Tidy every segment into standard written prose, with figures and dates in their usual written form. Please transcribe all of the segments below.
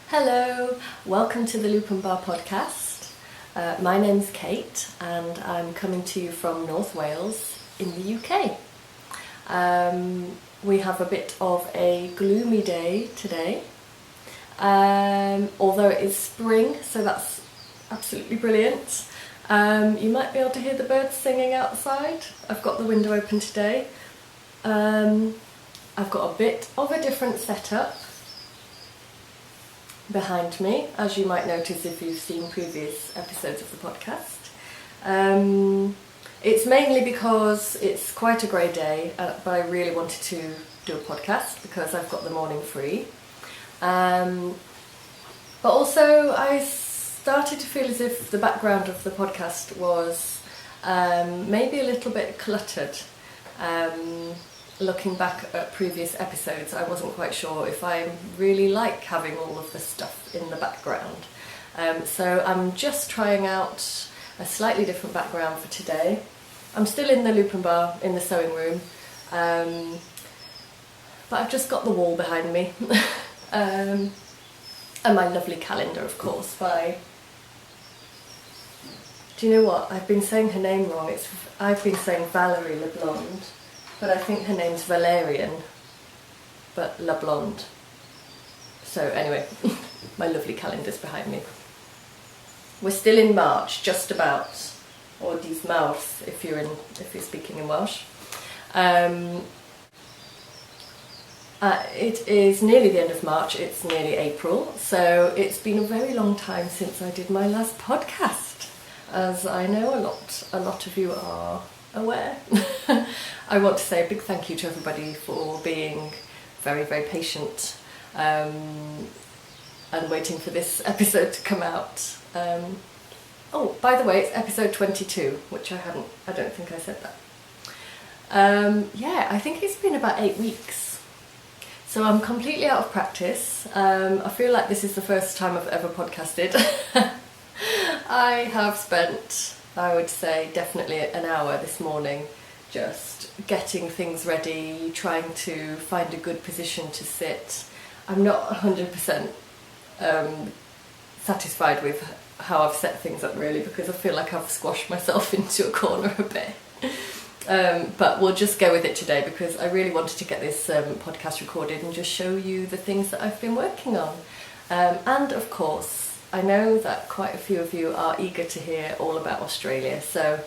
Hello, welcome to the Loop and Bar podcast. My name's Kate and I'm coming to you from North Wales in the UK. We have a bit of a gloomy day today, although it is spring, so that's absolutely brilliant. You might be able to hear the birds singing outside. I've got the window open today. I've got a bit of a different setup behind me, as you might notice if you've seen previous episodes of the podcast. It's mainly because it's quite a grey day, but I really wanted to do a podcast because I've got the morning free. But also I started to feel as if the background of the podcast was maybe a little bit cluttered. Looking back at previous episodes, I wasn't quite sure if I really like having all of the stuff in the background. So I'm just trying out a slightly different background for today. I'm still in the Loop and Bar in the sewing room, but I've just got the wall behind me. And my lovely calendar, of course, by... Do you know what? I've been saying her name wrong. I've been saying Valerie LeBlonde. But I think her name's Valerian, but La Blonde. So anyway, my lovely calendar's behind me. We're still in March, just about, or dydd Mawrth if you're speaking in Welsh. It is nearly the end of March. It's nearly April, so it's been a very long time since I did my last podcast, as I know a lot of you are aware. I want to say a big thank you to everybody for being very, very patient and waiting for this episode to come out. Oh, by the way, it's episode 22, which I don't think I said that. Yeah, I think it's been about 8 weeks. So I'm completely out of practice. I feel like this is the first time I've ever podcasted. I have spent, I would say, definitely an hour this morning just getting things ready, trying to find a good position to sit. I'm not 100% satisfied with how I've set things up, really, because I feel like I've squashed myself into a corner a bit. But we'll just go with it today because I really wanted to get this podcast recorded and just show you the things that I've been working on. And of course, I know that quite a few of you are eager to hear all about Australia, so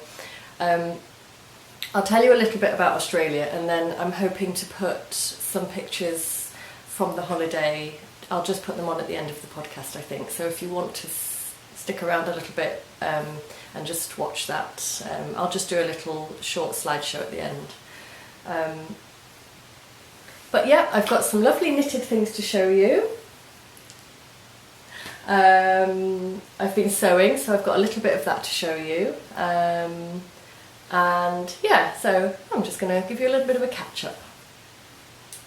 I'll tell you a little bit about Australia, and then I'm hoping to put some pictures from the holiday. I'll just put them on at the end of the podcast, I think, so if you want to stick around a little bit and just watch that, I'll just do a little short slideshow at the end. But yeah, I've got some lovely knitted things to show you. I've been sewing, so I've got a little bit of that to show you. And yeah, so I'm just going to give you a little bit of a catch-up.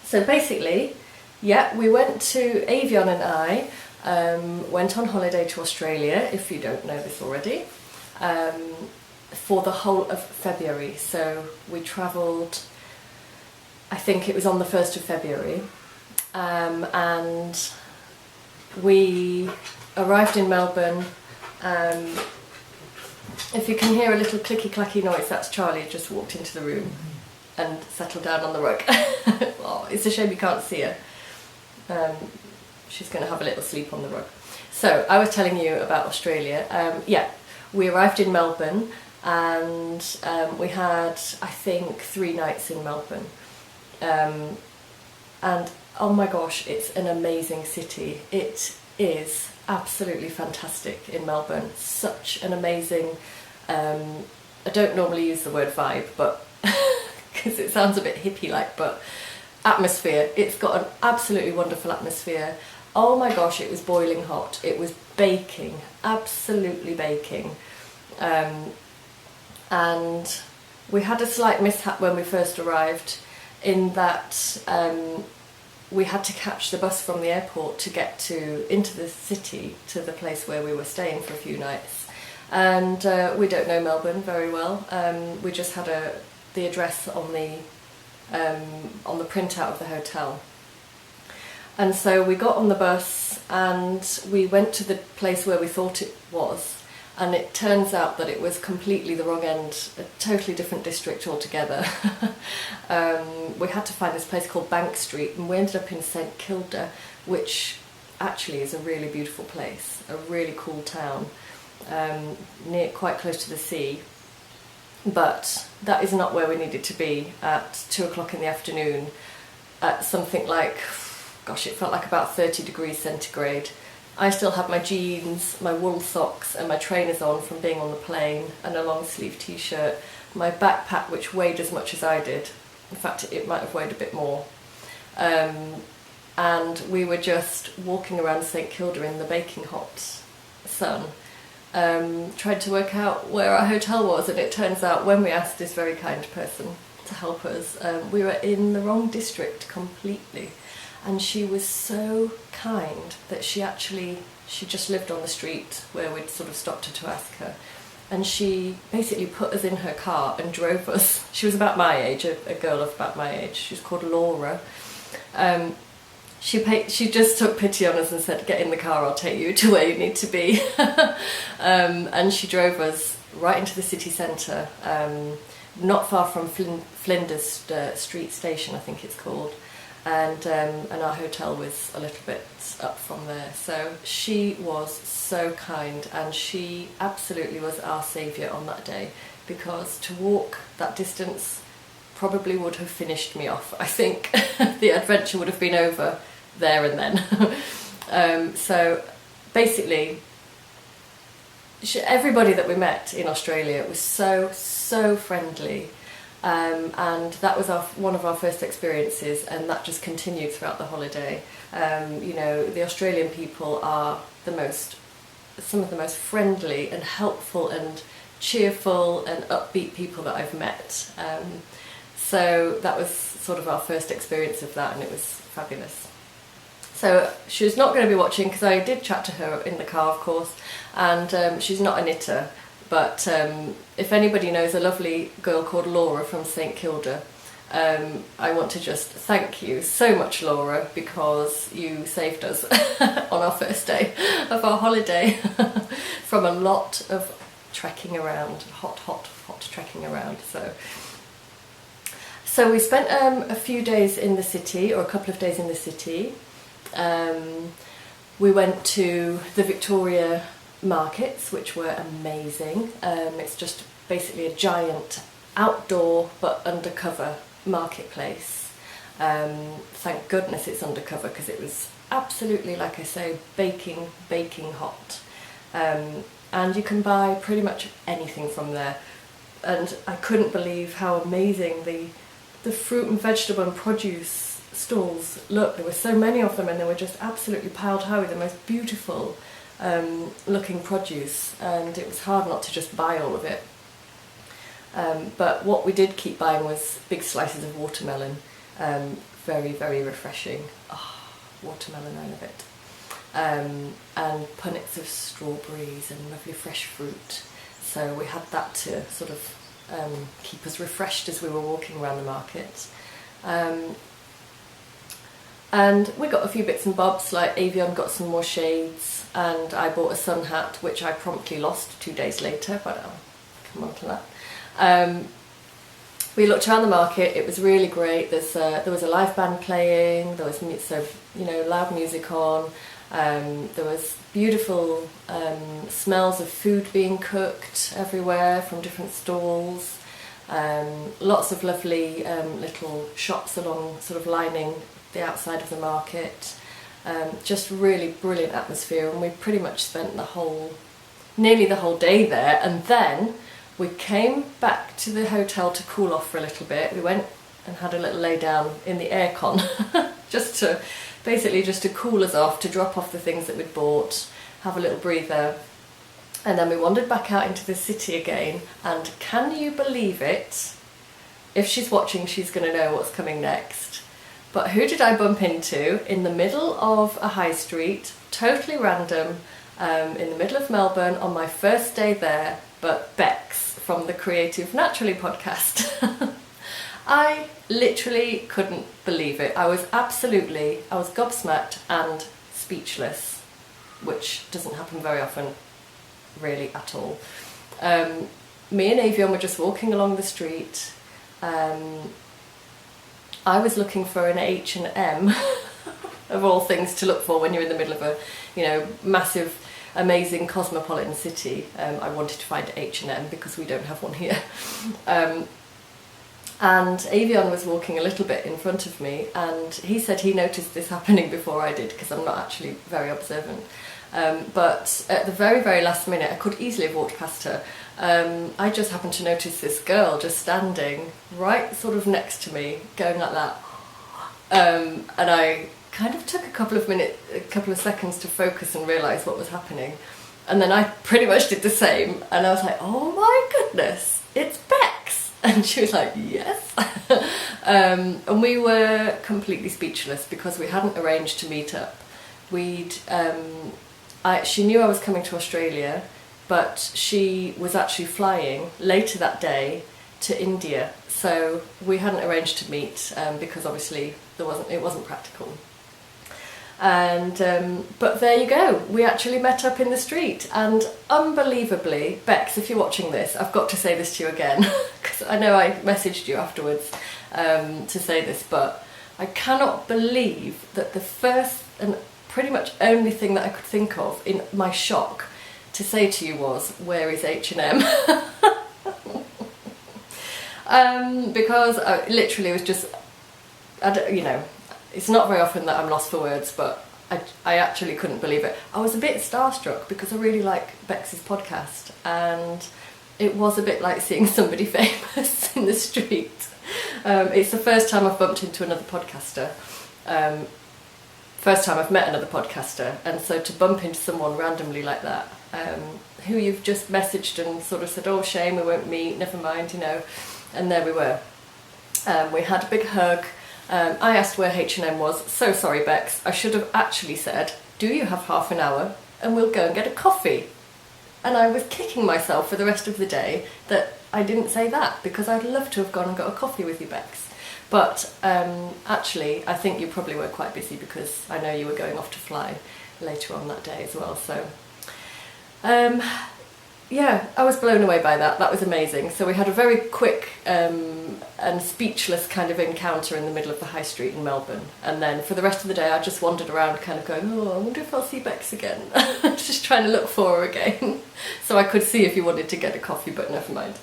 So basically, yeah, we went to, Avion and I went on holiday to Australia, if you don't know this already, for the whole of February. So we travelled, I think it was on the 1st of February, and we arrived in Melbourne. If you can hear a little clicky-clacky noise, that's Charlie just walked into the room and settled down on the rug. Oh, it's a shame you can't see her. She's going to have a little sleep on the rug. So, I was telling you about Australia. Yeah, we arrived in Melbourne and we had, I think, 3 nights in Melbourne. And oh my gosh, it's an amazing city. It is absolutely fantastic in Melbourne. Such an amazing, I don't normally use the word vibe, but because it sounds a bit hippie-like, but atmosphere. It's got an absolutely wonderful atmosphere. Oh my gosh, it was boiling hot. It was baking, absolutely baking. And we had a slight mishap when we first arrived, in that we had to catch the bus from the airport to get into the city, to the place where we were staying for a few nights. And we don't know Melbourne very well. We just had the address on the printout of the hotel. And so we got on the bus and we went to the place where we thought it was, and it turns out that it was completely the wrong end, a totally different district altogether. We had to find this place called Bank Street, and we ended up in St Kilda, which actually is a really beautiful place, a really cool town, quite close to the sea. But that is not where we needed to be at 2 o'clock in the afternoon at something like, gosh, it felt like about 30 degrees centigrade. I still had my jeans, my wool socks and my trainers on from being on the plane, and a long sleeve t-shirt, my backpack which weighed as much as I did. In fact, it might have weighed a bit more. And we were just walking around St Kilda in the baking hot sun, tried to work out where our hotel was, and it turns out when we asked this very kind person to help us, we were in the wrong district completely. And she was so kind that she just lived on the street where we'd sort of stopped her to ask her, and she basically put us in her car and drove us. She was about my age, a girl of about my age. She was called Laura. She just took pity on us and said, "Get in the car, I'll take you to where you need to be." And she drove us right into the city centre, not far from Flinders Street Station, I think it's called, and our hotel was a little bit up from there. So she was so kind, and she absolutely was our saviour on that day, because to walk that distance probably would have finished me off. I think the adventure would have been over there and then. So basically, everybody that we met in Australia was so friendly, and that was one of our first experiences, and that just continued throughout the holiday. The Australian people are some of the most friendly and helpful and cheerful and upbeat people that I've met. So that was sort of our first experience of that, and it was fabulous. So she was not going to be watching, because I did chat to her in the car, of course, and she's not a knitter, but if anybody knows a lovely girl called Laura from St Kilda, I want to just thank you so much, Laura, because you saved us on our first day of our holiday from a lot of trekking around, hot trekking around. So we spent a few days in the city, or a couple of days in the city. We went to the Victoria markets, which were amazing. It's just basically a giant outdoor but undercover marketplace. Thank goodness it's undercover, because it was absolutely, like I say, baking hot. And you can buy pretty much anything from there. And I couldn't believe how amazing the fruit and vegetable and produce stalls looked. There were so many of them, and they were just absolutely piled high with the most beautiful looking produce, and it was hard not to just buy all of it. But what we did keep buying was big slices of watermelon, very, very refreshing. Watermelon, I love it. And punnets of strawberries and lovely fresh fruit. So we had that to sort of keep us refreshed as we were walking around the market. And we got a few bits and bobs, like Avion got some more shades, and I bought a sun hat, which I promptly lost 2 days later, but I'll come on to that. We looked around the market. It was really great. There was a live band playing, there was loud music on, there was beautiful smells of food being cooked everywhere from different stalls, lots of lovely little shops along, sort of lining the outside of the market. Just really brilliant atmosphere, and we pretty much spent nearly the whole day there, and then we came back to the hotel to cool off for a little bit. We went and had a little lay down in the aircon just to cool us off, to drop off the things that we'd bought, have a little breather, and then we wandered back out into the city again. And can you believe it? If she's watching, she's going to know what's coming next. But who did I bump into in the middle of a high street, totally random, in the middle of Melbourne on my first day there, but Bex from the Creative Naturally podcast. I literally couldn't believe it. I was gobsmacked and speechless. which doesn't happen very often, really at all. Me and Avion were just walking along the street. I was looking for an H&M, of all things to look for when you're in the middle of a, massive, amazing cosmopolitan city. I wanted to find H&M because we don't have one here. And Avion was walking a little bit in front of me, and he said he noticed this happening before I did, because I'm not actually very observant. But at the very, very last minute, I could easily have walked past her. I just happened to notice this girl just standing right sort of next to me, going like that. And I kind of took a couple of seconds to focus and realise what was happening. And then I pretty much did the same, and I was like, oh my goodness, it's Bex! And she was like, yes. And we were completely speechless because we hadn't arranged to meet up. She knew I was coming to Australia, but she was actually flying later that day to India. So we hadn't arranged to meet because obviously it wasn't practical. And but there you go, we actually met up in the street, and unbelievably, Bex, if you're watching this, I've got to say this to you again, because I know I messaged you afterwards to say this, but I cannot believe that the first and pretty much only thing that I could think of in my shock to say to you was, where is H&M? Because I literally was just, it's not very often that I'm lost for words, but I actually couldn't believe it. I was a bit starstruck because I really like Bex's podcast, and it was a bit like seeing somebody famous in the street. It's the first time I've bumped into another podcaster. First time I've met another podcaster, and so to bump into someone randomly like that, who you've just messaged and sort of said, oh shame, we won't meet, never mind, and there we were. We had a big hug. I asked where H&M was. So sorry, Bex. I should have actually said, do you have half an hour and we'll go and get a coffee? And I was kicking myself for the rest of the day that I didn't say that, because I'd love to have gone and got a coffee with you, Bex. But actually, I think you probably were quite busy, because I know you were going off to fly later on that day as well. So yeah, I was blown away by that. That was amazing. So we had a very quick and speechless kind of encounter in the middle of the high street in Melbourne. And then for the rest of the day, I just wandered around kind of going, oh, I wonder if I'll see Bex again. Just trying to look for her again. So I could see if you wanted to get a coffee, but never mind.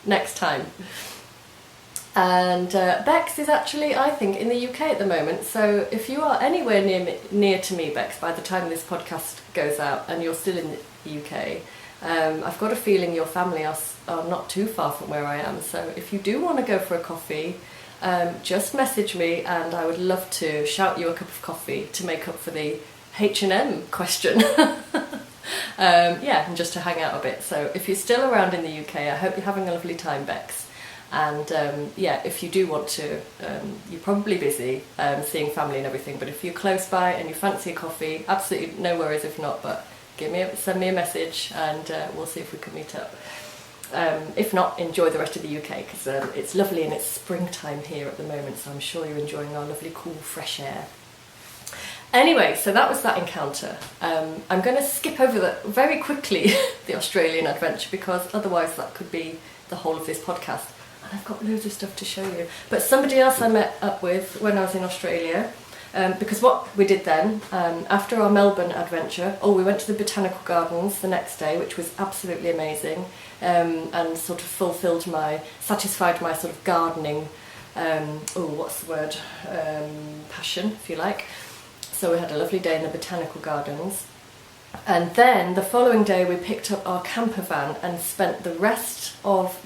Next time. And Bex is actually, I think, in the UK at the moment. So if you are anywhere near to me, Bex, by the time this podcast goes out and you're still in the UK, I've got a feeling your family are not too far from where I am. So if you do want to go for a coffee, just message me, and I would love to shout you a cup of coffee to make up for the H&M question. Yeah, and just to hang out a bit. So if you're still around in the UK, I hope you're having a lovely time, Bex. And yeah, if you do want to, you're probably busy seeing family and everything, but if you're close by and you fancy a coffee, absolutely no worries if not, but send me a message, and we'll see if we can meet up. If not, enjoy the rest of the UK, because it's lovely and it's springtime here at the moment, so I'm sure you're enjoying our lovely cool fresh air. Anyway, so that was that encounter. I'm going to skip over very quickly the Australian adventure, because otherwise that could be the whole of this podcast. And I've got loads of stuff to show you. But somebody else I met up with when I was in Australia, because what we did then, after our Melbourne adventure, we went to the botanical gardens the next day, which was absolutely amazing, and sort of satisfied my sort of gardening, passion, if you like. So we had a lovely day in the botanical gardens. And then the following day we picked up our camper van and spent most of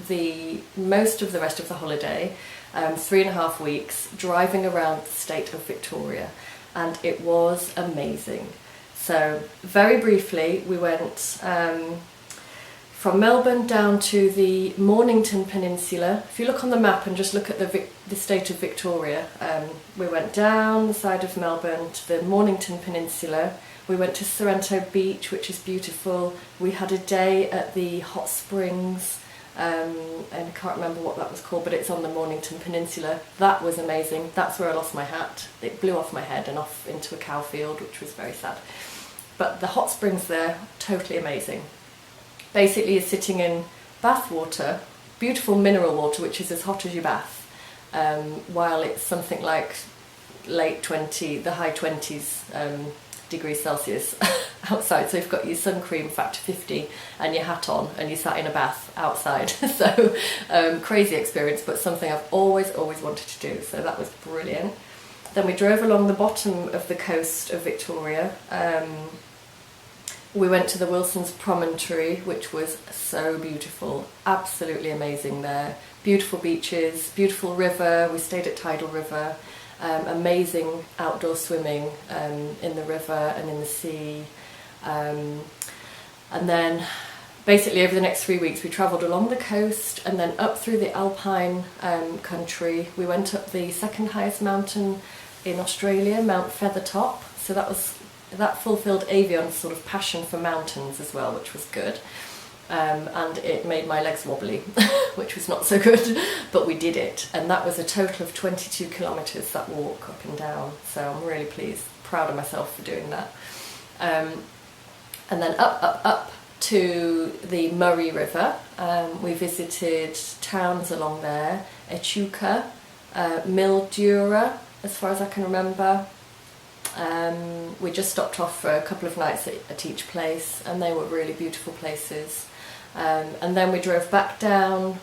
the rest of the holiday, 3.5 weeks, driving around the state of Victoria, and it was amazing. So very briefly, we went from Melbourne down to the Mornington Peninsula. If you look on the map and just look at the state of Victoria, we went down the side of Melbourne to the Mornington Peninsula. We went to Sorrento Beach, which is beautiful. We had a day at the hot springs, and I can't remember what that was called, but it's on the Mornington Peninsula. That was amazing. That's where I lost my hat. It blew off my head and off into a cow field, which was very sad. but the hot springs there, totally amazing. Basically you're sitting in bath water, beautiful mineral water, which is as hot as your bath, while it's something like the high 20s degrees Celsius outside. So you've got your sun cream factor 50 and your hat on, and you sat in a bath outside. So crazy experience, but something I've always wanted to do. So that was brilliant. Then we drove along the bottom of the coast of Victoria. We went to the Wilson's Promontory, which was so beautiful, absolutely amazing there. Beautiful beaches, beautiful river. We stayed at Tidal River. Amazing outdoor swimming in the river and in the sea. And then basically over the next 3 weeks we travelled along the coast and then up through the Alpine country. We went up the second highest mountain in Australia, Mount Feathertop. So that fulfilled Avion's sort of passion for mountains as well, which was good. And it made my legs wobbly, which was not so good, but we did it. And that was a total of 22 kilometres, that walk up and down. So I'm really proud of myself for doing that. And then up to the Murray River. We visited towns along there, Echuca, Mildura, as far as I can remember. We just stopped off for a couple of nights at each place, and they were really beautiful places. And then we drove back down,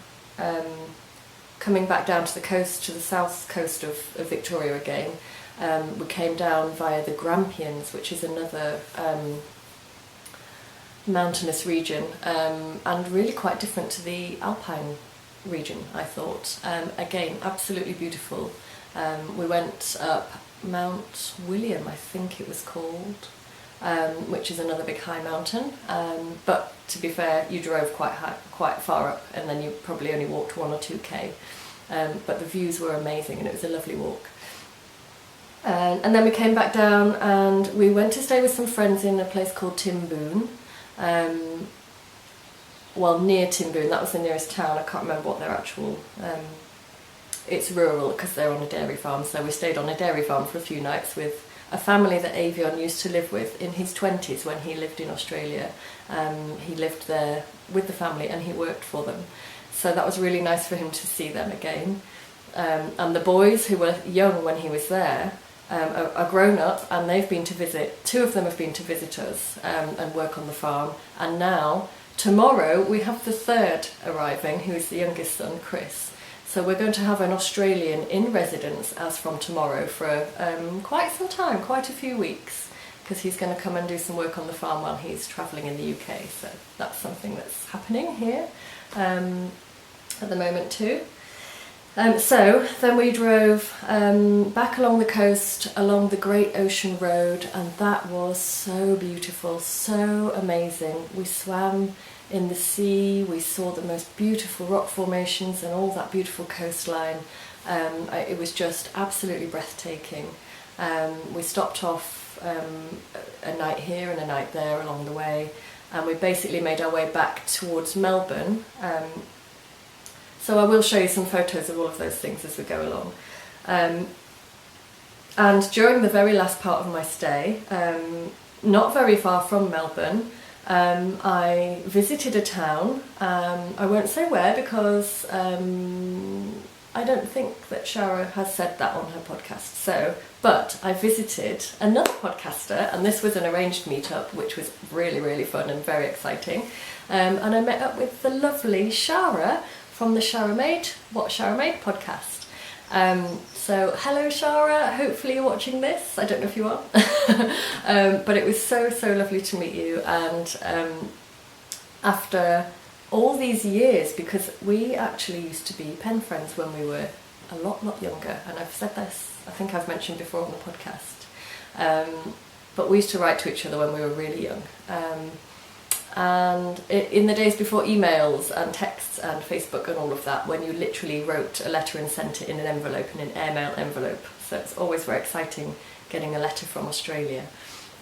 coming back down to the coast, to the south coast of Victoria again. We came down via the Grampians, which is another mountainous region, and really quite different to the Alpine region, I thought. Again, absolutely beautiful. We went up Mount William, I think it was called, which is another big high mountain. But to be fair, you drove quite far up, and then you probably only walked 1 or 2k. But the views were amazing, and it was a lovely walk. And then we came back down, and we went to stay with some friends in a place called Timboon. Well, near Timboon, that was the nearest town. I can't remember what their actual... it's rural because they're on a dairy farm, so we stayed on a dairy farm for a few nights with a family that Avion used to live with in his 20s when he lived in Australia. He lived there with the family and he worked for them. So that was really nice for him to see them again. And the boys, who were young when he was there, are grown up, and they've been to visit. 2 of them have been to visit us and work on the farm. And now, tomorrow, we have the 3rd arriving, who is the youngest son, Chris. So we're going to have an Australian in residence as from tomorrow for quite some time, quite a few weeks, because he's going to come and do some work on the farm while he's travelling in the UK. So that's something that's happening here at the moment too. So then we drove back along the coast, along the Great Ocean Road, and that was so beautiful, so amazing. We swam in the sea, we saw the most beautiful rock formations and all that beautiful coastline. It was just absolutely breathtaking. We stopped off a night here and a night there along the way, and we basically made our way back towards Melbourne. So I will show you some photos of all of those things as we go along. And during the very last part of my stay, not very far from Melbourne, I visited a town. I won't say where because I don't think that Shara has said that on her podcast. But I visited another podcaster, and this was an arranged meetup, which was really, really fun and very exciting. And I met up with the lovely Shara from the What Shara Made podcast. So hello Shara, hopefully you're watching this. I don't know if you are. But it was so lovely to meet you, and after all these years, because we actually used to be pen friends when we were a lot younger, and I've said this, I think I've mentioned before on the podcast, but we used to write to each other when we were really young. And in the days before emails and texts and Facebook and all of that, when you literally wrote a letter and sent it in an envelope, in an airmail envelope. So it's always very exciting getting a letter from Australia.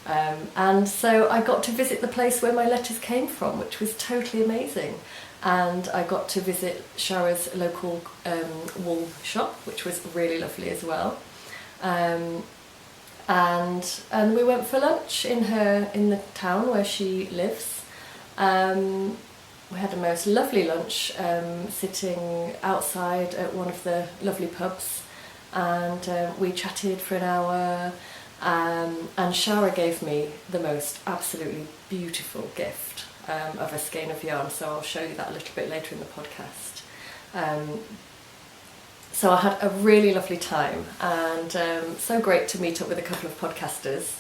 And so I got to visit the place where my letters came from, which was totally amazing. And I got to visit Shara's local wool shop, which was really lovely as well. and we went for lunch in the town where she lives. We had a most lovely lunch, sitting outside at one of the lovely pubs, and we chatted for an hour. And Shara gave me the most absolutely beautiful gift of a skein of yarn, so I'll show you that a little bit later in the podcast. So I had a really lovely time, and so great to meet up with a couple of podcasters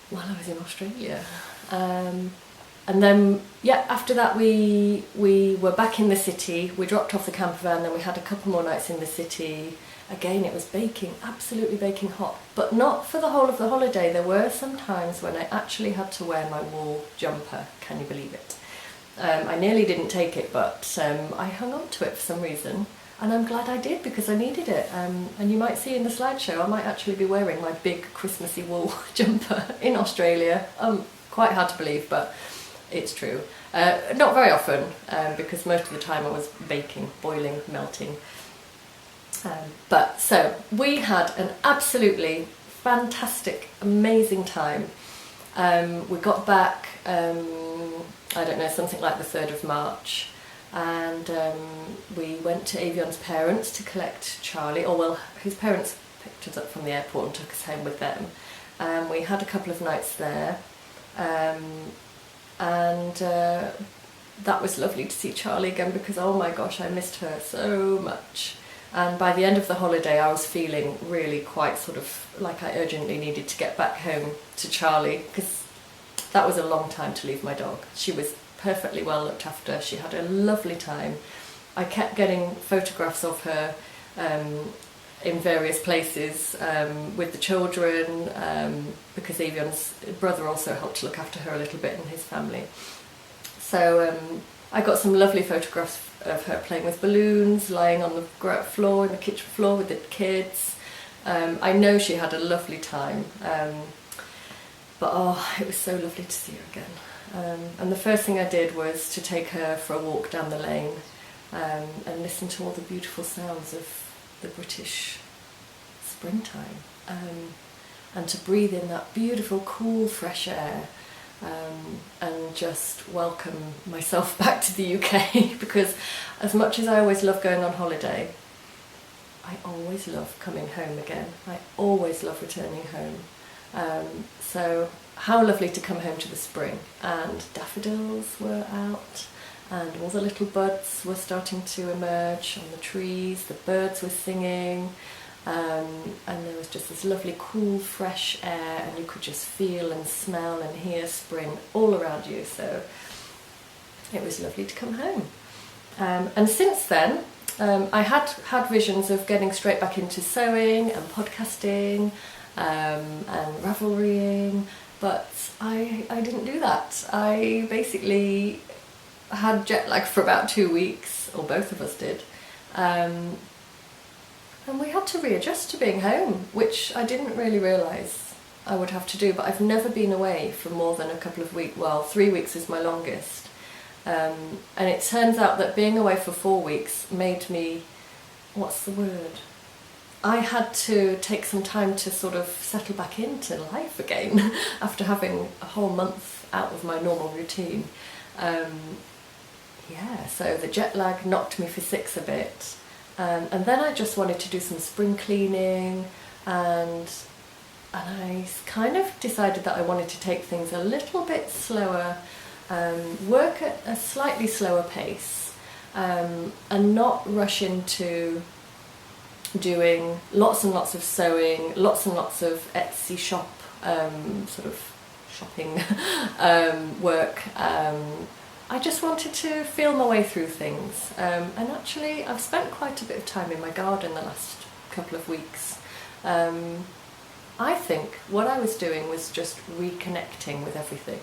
while I was in Australia. And then, after that we were back in the city. We dropped off the camper van, then we had a couple more nights in the city. Again, it was absolutely baking hot, but not for the whole of the holiday. There were some times when I actually had to wear my wool jumper. Can you believe it? I nearly didn't take it, but I hung on to it for some reason, and I'm glad I did because I needed it. And you might see in the slideshow, I might actually be wearing my big Christmassy wool jumper in Australia. Quite hard to believe, but it's true. Not very often, because most of the time I was baking, boiling, melting. But so we had an absolutely fantastic, amazing time. We got back, I don't know, something like the 3rd of March, and we went to Avion's parents to collect Charlie, or well, his parents picked us up from the airport and took us home with them. We had a couple of nights there, and that was lovely to see Charlie again because, oh my gosh, I missed her so much. And by the end of the holiday, I was feeling really quite sort of like I urgently needed to get back home to Charlie, because that was a long time to leave my dog. She was perfectly well looked after. She had a lovely time. I kept getting photographs of her in various places with the children, because Avion's brother also helped to look after her a little bit and his family. So I got some lovely photographs of her playing with balloons, lying on the floor, in the kitchen floor with the kids. I know she had a lovely time, but it was so lovely to see her again. And the first thing I did was to take her for a walk down the lane and listen to all the beautiful sounds of the British springtime, and to breathe in that beautiful, cool, fresh air. And just welcome myself back to the UK, because as much as I always love going on holiday, I always love coming home again. I always love returning home. So how lovely to come home to the spring, and daffodils were out and all the little buds were starting to emerge on the trees, the birds were singing. And there was just this lovely cool fresh air, and you could just feel and smell and hear spring all around you, so it was lovely to come home. And since then I had visions of getting straight back into sewing and podcasting and Ravelrying, but I didn't do that. I basically had jet lag for about 2 weeks, or both of us did. And we had to readjust to being home, which I didn't really realise I would have to do, but I've never been away for more than a couple of weeks. Well, 3 weeks is my longest. And it turns out that being away for 4 weeks made me, what's the word? I had to take some time to sort of settle back into life again after having a whole month out of my normal routine. So the jet lag knocked me for 6 a bit. And then I just wanted to do some spring cleaning, and I kind of decided that I wanted to take things a little bit slower, work at a slightly slower pace, and not rush into doing lots and lots of sewing, lots and lots of Etsy shop sort of shopping work. I just wanted to feel my way through things, and actually I've spent quite a bit of time in my garden the last couple of weeks. I think what I was doing was just reconnecting with everything,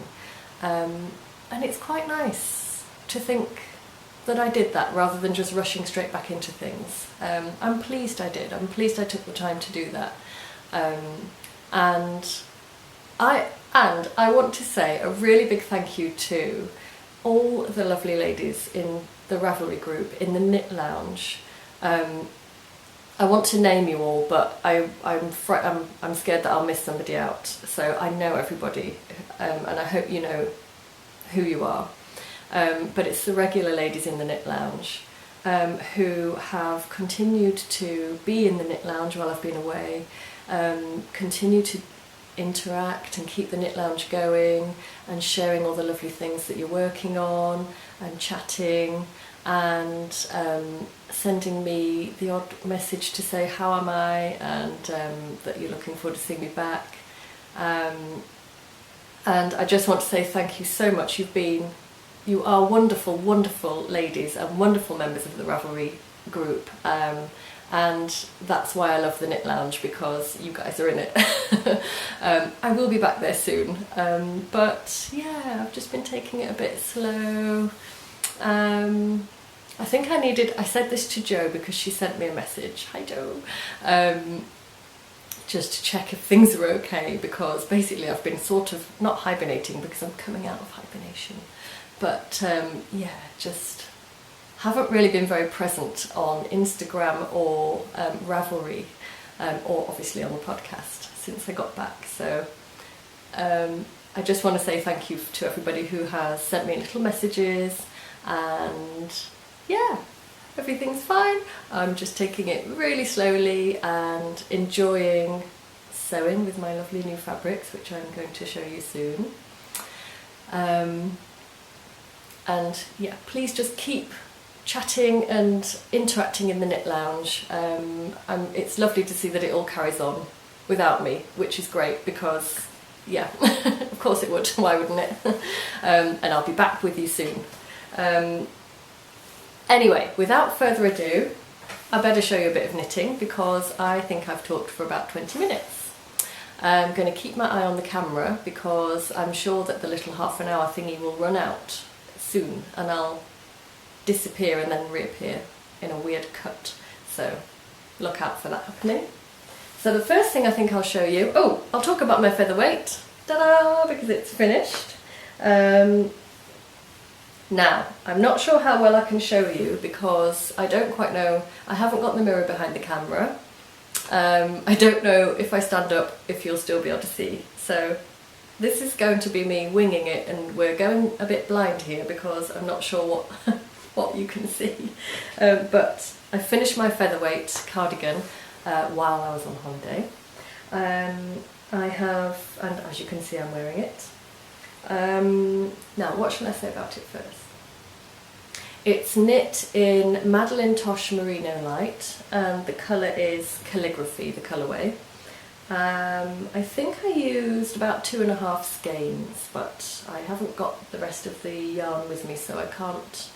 and it's quite nice to think that I did that rather than just rushing straight back into things. I'm pleased I did. I'm pleased I took the time to do that, and I want to say a really big thank you to all the lovely ladies in the Ravelry group, in the Knit Lounge. I want to name you all, but I'm scared that I'll miss somebody out. So I know everybody, and I hope you know who you are. But it's the regular ladies in the Knit Lounge who have continued to be in the Knit Lounge while I've been away, continue to interact and keep the Knit Lounge going and sharing all the lovely things that you're working on and chatting and sending me the odd message to say how am I and that you're looking forward to seeing me back. And I just want to say thank you so much. You are wonderful, wonderful ladies and wonderful members of the Ravelry group. And that's why I love the Knit Lounge, because you guys are in it. I will be back there soon, but yeah, I've just been taking it a bit slow. I think I said this to Jo because she sent me a message, hi Jo, just to check if things are okay, because basically I've been sort of, not hibernating because I'm coming out of hibernation, but yeah, just haven't really been very present on Instagram or Ravelry, or obviously on the podcast since I got back. So I just want to say thank you to everybody who has sent me little messages, and yeah, everything's fine. I'm just taking it really slowly and enjoying sewing with my lovely new fabrics, which I'm going to show you soon. And yeah, please just keep chatting and interacting in the Knit Lounge. It's lovely to see that it all carries on without me, which is great, because yeah, of course it would, why wouldn't it? And I'll be back with you soon. Anyway, without further ado, I better show you a bit of knitting, because I think I've talked for about 20 minutes. I'm going to keep my eye on the camera because I'm sure that the little half an hour thingy will run out soon and I'll disappear and then reappear in a weird cut, so look out for that happening. So the first thing I think I'll show you, I'll talk about my featherweight, ta-da, because it's finished. Now, I'm not sure how well I can show you because I don't quite know, I haven't got the mirror behind the camera. I don't know if I stand up if you'll still be able to see, so this is going to be me winging it, and we're going a bit blind here because I'm not sure what you can see. But I finished my featherweight cardigan while I was on holiday. I have, and as you can see I'm wearing it. Now what shall I say about it first? It's knit in Madeline Tosh Merino Light, and the colour is Calligraphy, the colourway. I think I used about 2.5 skeins, but I haven't got the rest of the yarn with me, so I can't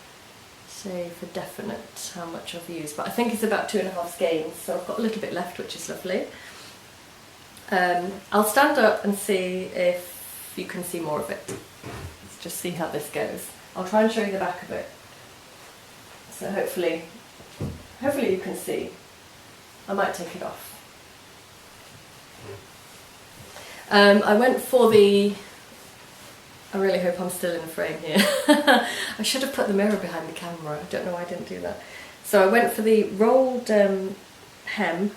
say for definite how much I've used, but I think it's about 2.5 skeins, so I've got a little bit left, which is lovely. I'll stand up and see if you can see more of it. Let's just see how this goes. I'll try and show you the back of it. So hopefully you can see. I might take it off. I went for the, I really hope I'm still in the frame here. I should have put the mirror behind the camera. I don't know why I didn't do that. So I went for the rolled hem.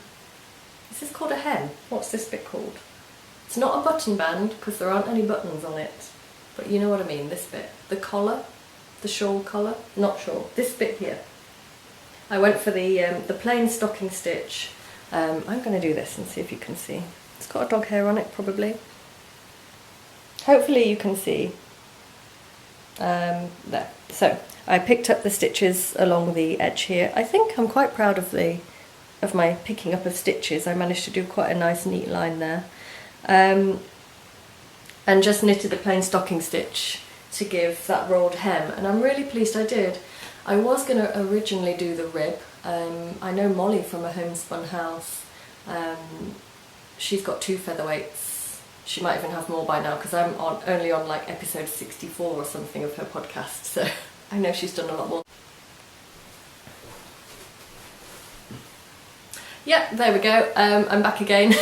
Is this called a hem? What's this bit called? It's not a button band because there aren't any buttons on it, but you know what I mean, this bit. The collar, the shawl collar, not shawl, this bit here. I went for the plain stocking stitch. I'm going to do this and see if you can see. It's got a dog hair on it probably. Hopefully you can see. There. So I picked up the stitches along the edge here. I think I'm quite proud of my picking up of stitches. I managed to do quite a nice neat line there. And just knitted a plain stocking stitch to give that rolled hem, and I'm really pleased I did. I was going to originally do the rib. I know Molly from a homespun house, she's got 2 featherweights. She might even have more by now because I'm only on like episode 64 or something of her podcast, so I know she's done a lot more. Yeah, there we go. I'm back again.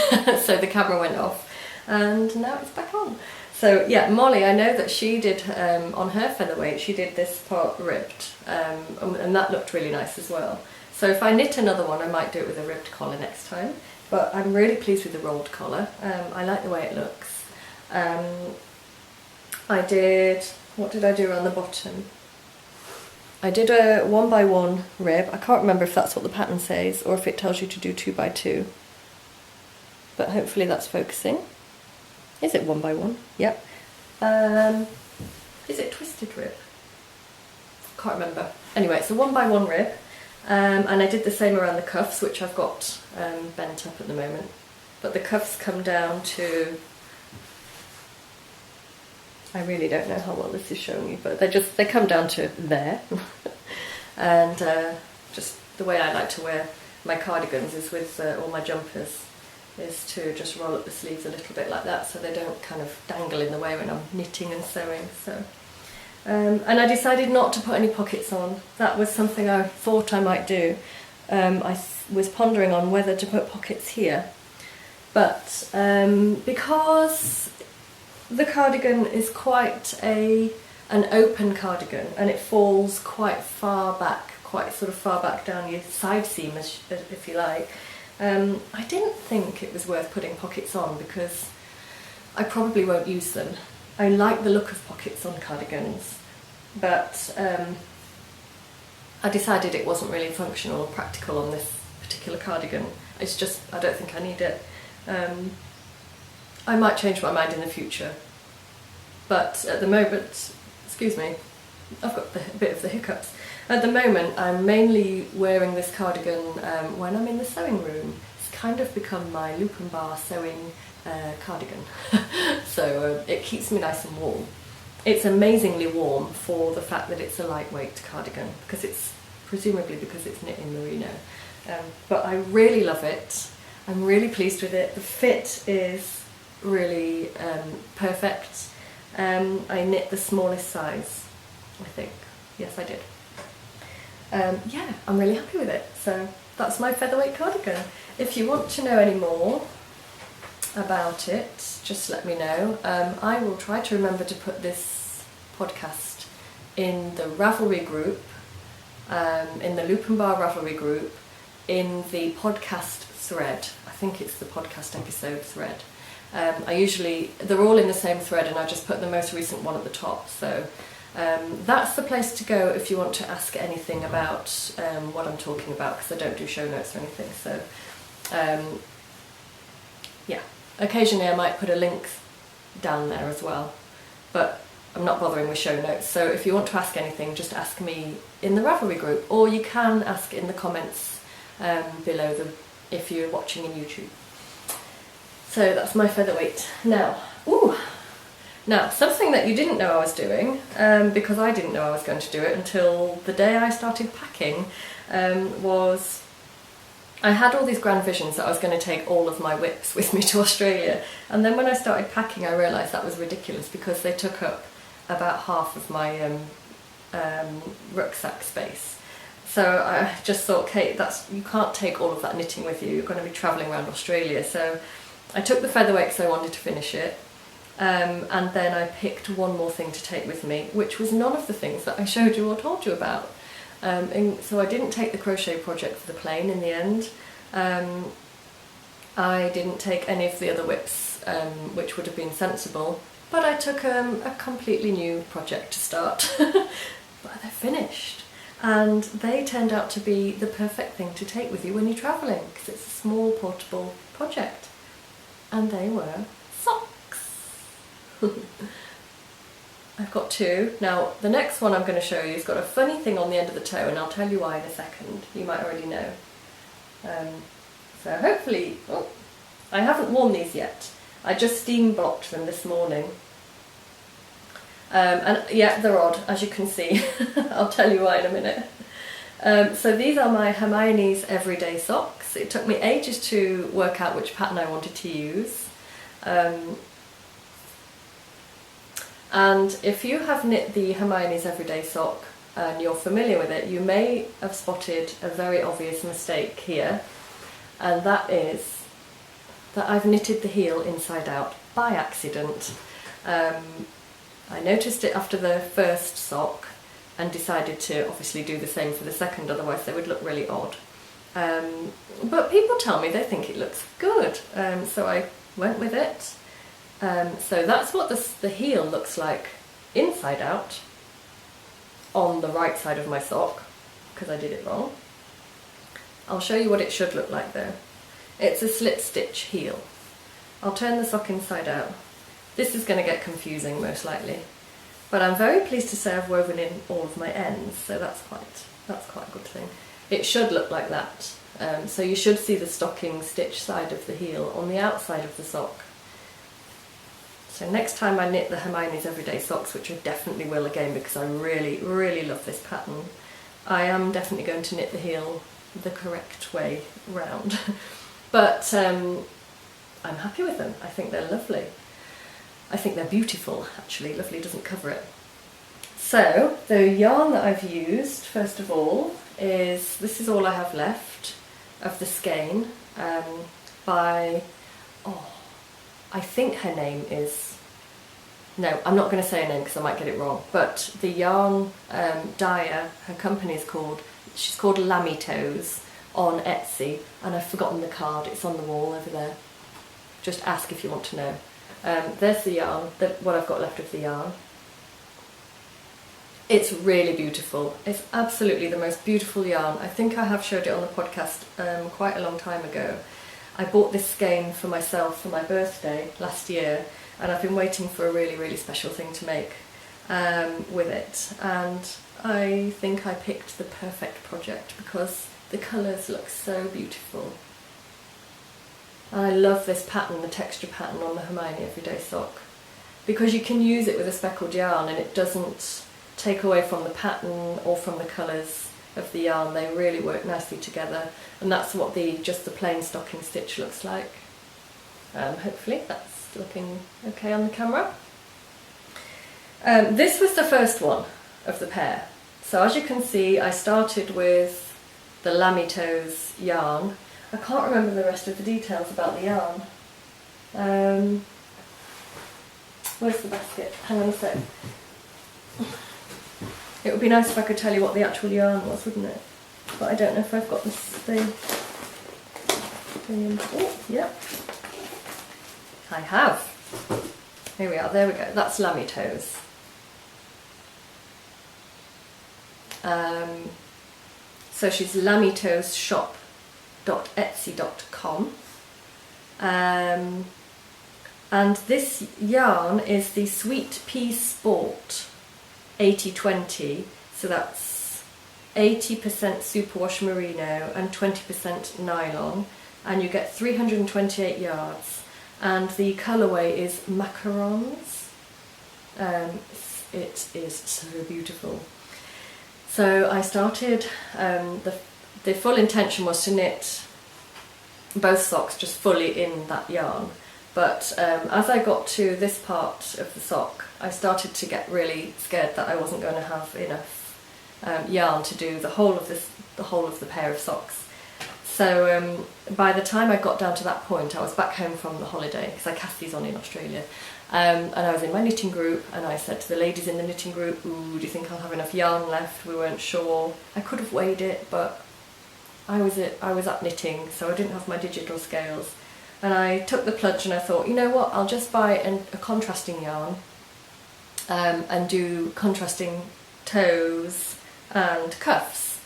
So the camera went off and now it's back on. So yeah, Molly, I know that she did, on her featherweight, she did this part ribbed, and that looked really nice as well. So if I knit another one, I might do it with a ribbed collar next time. But I'm really pleased with the rolled collar. I like the way it looks. What did I do around the bottom? I did a 1x1 rib. I can't remember if that's what the pattern says or if it tells you to do 2x2. But hopefully that's focusing. Is it 1x1? Yep. Is it twisted rib? Can't remember. Anyway, it's a 1x1 rib. And I did the same around the cuffs, which I've got bent up at the moment. But the cuffs come down to... I really don't know how well this is showing you, but they come down to there. And just the way I like to wear my cardigans is with all my jumpers, is to just roll up the sleeves a little bit like that so they don't kind of dangle in the way when I'm knitting and sewing. So, and I decided not to put any pockets on. That was something I thought I might do. I was pondering on whether to put pockets here, but because the cardigan is quite an open cardigan and it falls quite far back, quite sort of far back down your side seam, if you like. I didn't think it was worth putting pockets on because I probably won't use them. I like the look of pockets on cardigans, but I decided it wasn't really functional or practical on this particular cardigan. It's just, I don't think I need it. I might change my mind in the future, but at the moment, excuse me, I've got a bit of the hiccups. At the moment, I'm mainly wearing this cardigan when I'm in the sewing room. It's kind of become my loop and bar sewing cardigan, so it keeps me nice and warm. It's amazingly warm for the fact that it's a lightweight cardigan, because it's presumably because it's knit in merino. But I really love it. I'm really pleased with it. The fit is really perfect. I knit the smallest size, I think. Yes, I did. Yeah, I'm really happy with it. So that's my featherweight cardigan. If you want to know any more about it, just let me know. I will try to remember to put this podcast in the Ravelry group, in the Loop and Bar Ravelry group, in the podcast thread. I think it's the podcast episode thread. They're all in the same thread and I just put the most recent one at the top. So that's the place to go if you want to ask anything about what I'm talking about, because I don't do show notes or anything. So yeah, occasionally I might put a link down there as well, but I'm not bothering with show notes. So if you want to ask anything, just ask me in the Ravelry group, or you can ask in the comments below if you're watching on YouTube. So that's my featherweight. Now, something that you didn't know I was doing, because I didn't know I was going to do it until the day I started packing, was I had all these grand visions that I was going to take all of my whips with me to Australia, and then when I started packing I realised that was ridiculous because they took up about half of my rucksack space. So I just thought, Kate, you can't take all of that knitting with you, you're going to be travelling around Australia. So I took the featherweight because I wanted to finish it, and then I picked one more thing to take with me, which was none of the things that I showed you or told you about. And so I didn't take the crochet project for the plane in the end. I didn't take any of the other whips, which would have been sensible, but I took a completely new project to start. But they're finished, and they turned out to be the perfect thing to take with you when you're travelling, because it's a small portable project. And they were socks. I've got two. Now the next one I'm going to show you has got a funny thing on the end of the toe, and I'll tell you why in a second. You might already know. So hopefully, I haven't worn these yet. I just steam blocked them this morning. And yeah, they're odd, as you can see. I'll tell you why in a minute. So these are my Hermione's Everyday Socks. It took me ages to work out which pattern I wanted to use. And if you have knit the Hermione's Everyday Sock and you're familiar with it, you may have spotted a very obvious mistake here, and that is that I've knitted the heel inside out by accident. I noticed it after the first sock and decided to obviously do the same for the second, otherwise they would look really odd. But people tell me they think it looks good, so I went with it. So that's what the heel looks like inside out on the right side of my sock, because I did it wrong. I'll show you what it should look like though. It's a slip stitch heel. I'll turn the sock inside out. This is going to get confusing most likely, but I'm very pleased to say I've woven in all of my ends, so that's quite a good thing. It should look like that. So you should see the stocking stitch side of the heel on the outside of the sock. So next time I knit the Hermione's Everyday Socks, which I definitely will again because I really, really love this pattern, I am definitely going to knit the heel the correct way round. But I'm happy with them. I think they're lovely. I think they're beautiful, actually. Lovely doesn't cover it. So the yarn that I've used, first of all, this is all I have left of the skein by, I think her name is, no, I'm not going to say her name because I might get it wrong, but the yarn dyer, her company is called, she's called Lammy Toes on Etsy, and I've forgotten the card, it's on the wall over there. Just ask if you want to know. There's the yarn, what I've got left of the yarn. It's really beautiful. It's absolutely the most beautiful yarn. I think I have showed it on the podcast quite a long time ago. I bought this skein for myself for my birthday last year, and I've been waiting for a really, really special thing to make with it. And I think I picked the perfect project because the colours look so beautiful. And I love this pattern, the texture pattern on the Hermione Everyday Sock, because you can use it with a speckled yarn and it doesn't take away from the pattern or from the colours of the yarn. They really work nicely together, and that's what just the plain stocking stitch looks like. Hopefully that's looking okay on the camera. This was the first one of the pair. So as you can see, I started with the Lammy Toes yarn. I can't remember the rest of the details about the yarn. Where's the basket? Hang on a sec. It would be nice if I could tell you what the actual yarn was, wouldn't it? But I don't know if I've got this thing. Oh, yeah. I have. Here we are, there we go. That's Lammy Toes. So she's lammytoesshop.etsy.com. And this yarn is the Sweet Pea Sport 80-20, so that's 80% superwash merino and 20% nylon, and you get 328 yards, and the colourway is macarons. It is so beautiful. So I started, the full intention was to knit both socks just fully in that yarn, but as I got to this part of the sock, I started to get really scared that I wasn't going to have enough yarn to do the whole of the pair of socks. So by the time I got down to that point, I was back home from the holiday, because I cast these on in Australia, and I was in my knitting group, and I said to the ladies in the knitting group, "Ooh, do you think I'll have enough yarn left?" We weren't sure. I could have weighed it, but I was up knitting, so I didn't have my digital scales. And I took the plunge and I thought, you know what, I'll just buy a contrasting yarn and do contrasting toes and cuffs.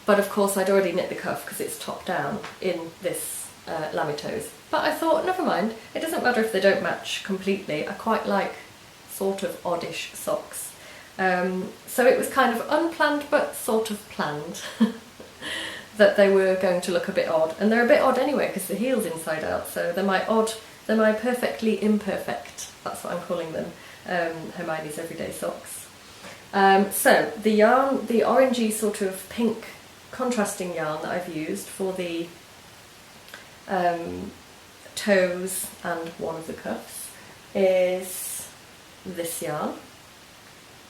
But of course I'd already knit the cuff because it's top down in this Lammy Toes. But I thought, never mind, it doesn't matter if they don't match completely. I quite like sort of oddish socks. So it was kind of unplanned but sort of planned that they were going to look a bit odd. And they're a bit odd anyway because the heel's inside out, so they're my perfectly imperfect, that's what I'm calling them, Hermione's Everyday Socks. So the yarn, the orangey sort of pink contrasting yarn that I've used for the toes and one of the cuffs is this yarn,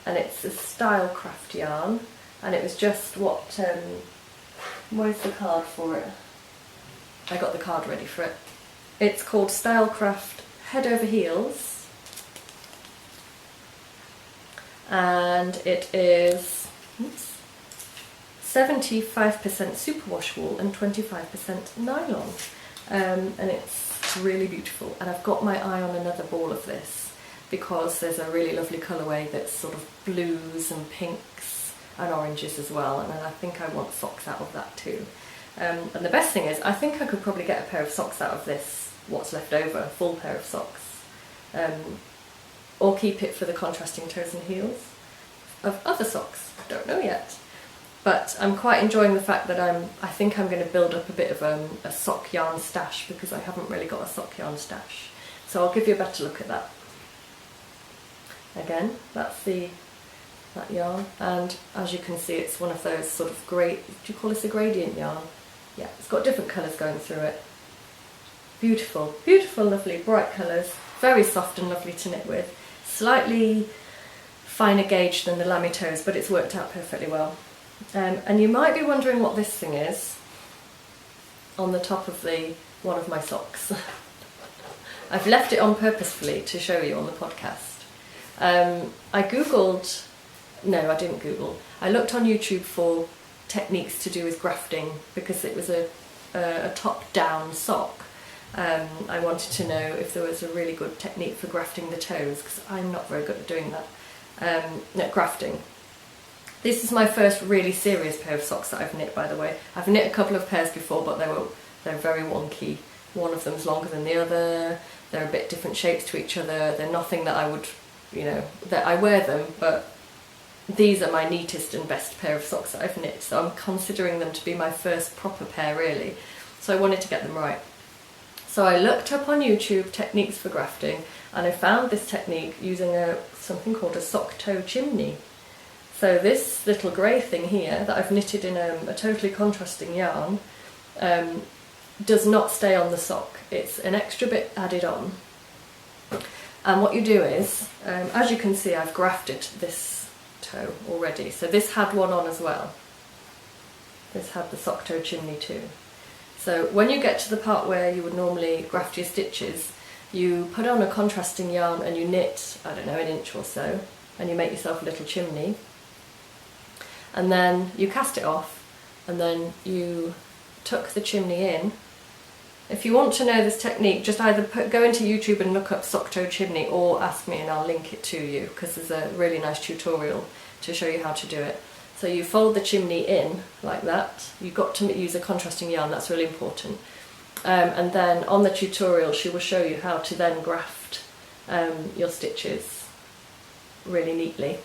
and it's a Stylecraft yarn, and it was just what, where's the card for it? I got the card ready for it. It's called Stylecraft Head Over Heels, and it is 75% superwash wool and 25% nylon, and it's really beautiful. And I've got my eye on another ball of this because there's a really lovely colourway that's sort of blues and pinks and oranges as well, and I think I want socks out of that too. And the best thing is, I think I could probably get a pair of socks out of this, what's left over, a full pair of socks, or keep it for the contrasting toes and heels of other socks. Don't know yet. But I'm quite enjoying the fact that I think I'm going to build up a bit of a sock yarn stash, because I haven't really got a sock yarn stash. So I'll give you a better look at that. Again, that's that yarn, and as you can see, it's one of those sort of do you call this a gradient yarn? Yeah, it's got different colours going through it. Beautiful, beautiful, lovely, bright colours, very soft and lovely to knit with. Slightly finer gauge than the lammy toes, but it's worked out perfectly well. And you might be wondering what this thing is on the top of one of my socks. I've left it on purposefully to show you on the podcast. I googled, no I didn't Google, I looked on YouTube for techniques to do with grafting, because it was a top-down sock. I wanted to know if there was a really good technique for grafting the toes, because I'm not very good at doing that. Grafting. This is my first really serious pair of socks that I've knit, by the way. I've knit a couple of pairs before, but they're very wonky. One of them's longer than the other, they're a bit different shapes to each other, they're nothing that I would, that I wear them, but these are my neatest and best pair of socks that I've knit, so I'm considering them to be my first proper pair really. So I wanted to get them right. So I looked up on YouTube techniques for grafting, and I found this technique using something called a sock toe chimney. So this little grey thing here that I've knitted in a totally contrasting yarn does not stay on the sock. It's an extra bit added on. And what you do is, as you can see, I've grafted this toe already. So this had one on as well. This had the sock toe chimney too. So when you get to the part where you would normally graft your stitches, you put on a contrasting yarn and you knit, I don't know, an inch or so, and you make yourself a little chimney. And then you cast it off, and then you tuck the chimney in. If you want to know this technique, just either go into YouTube and look up sock toe chimney, or ask me and I'll link it to you, because there's a really nice tutorial to show you how to do it. So you fold the chimney in like that. You've got to use a contrasting yarn, that's really important. And then on the tutorial she will show you how to then graft your stitches really neatly.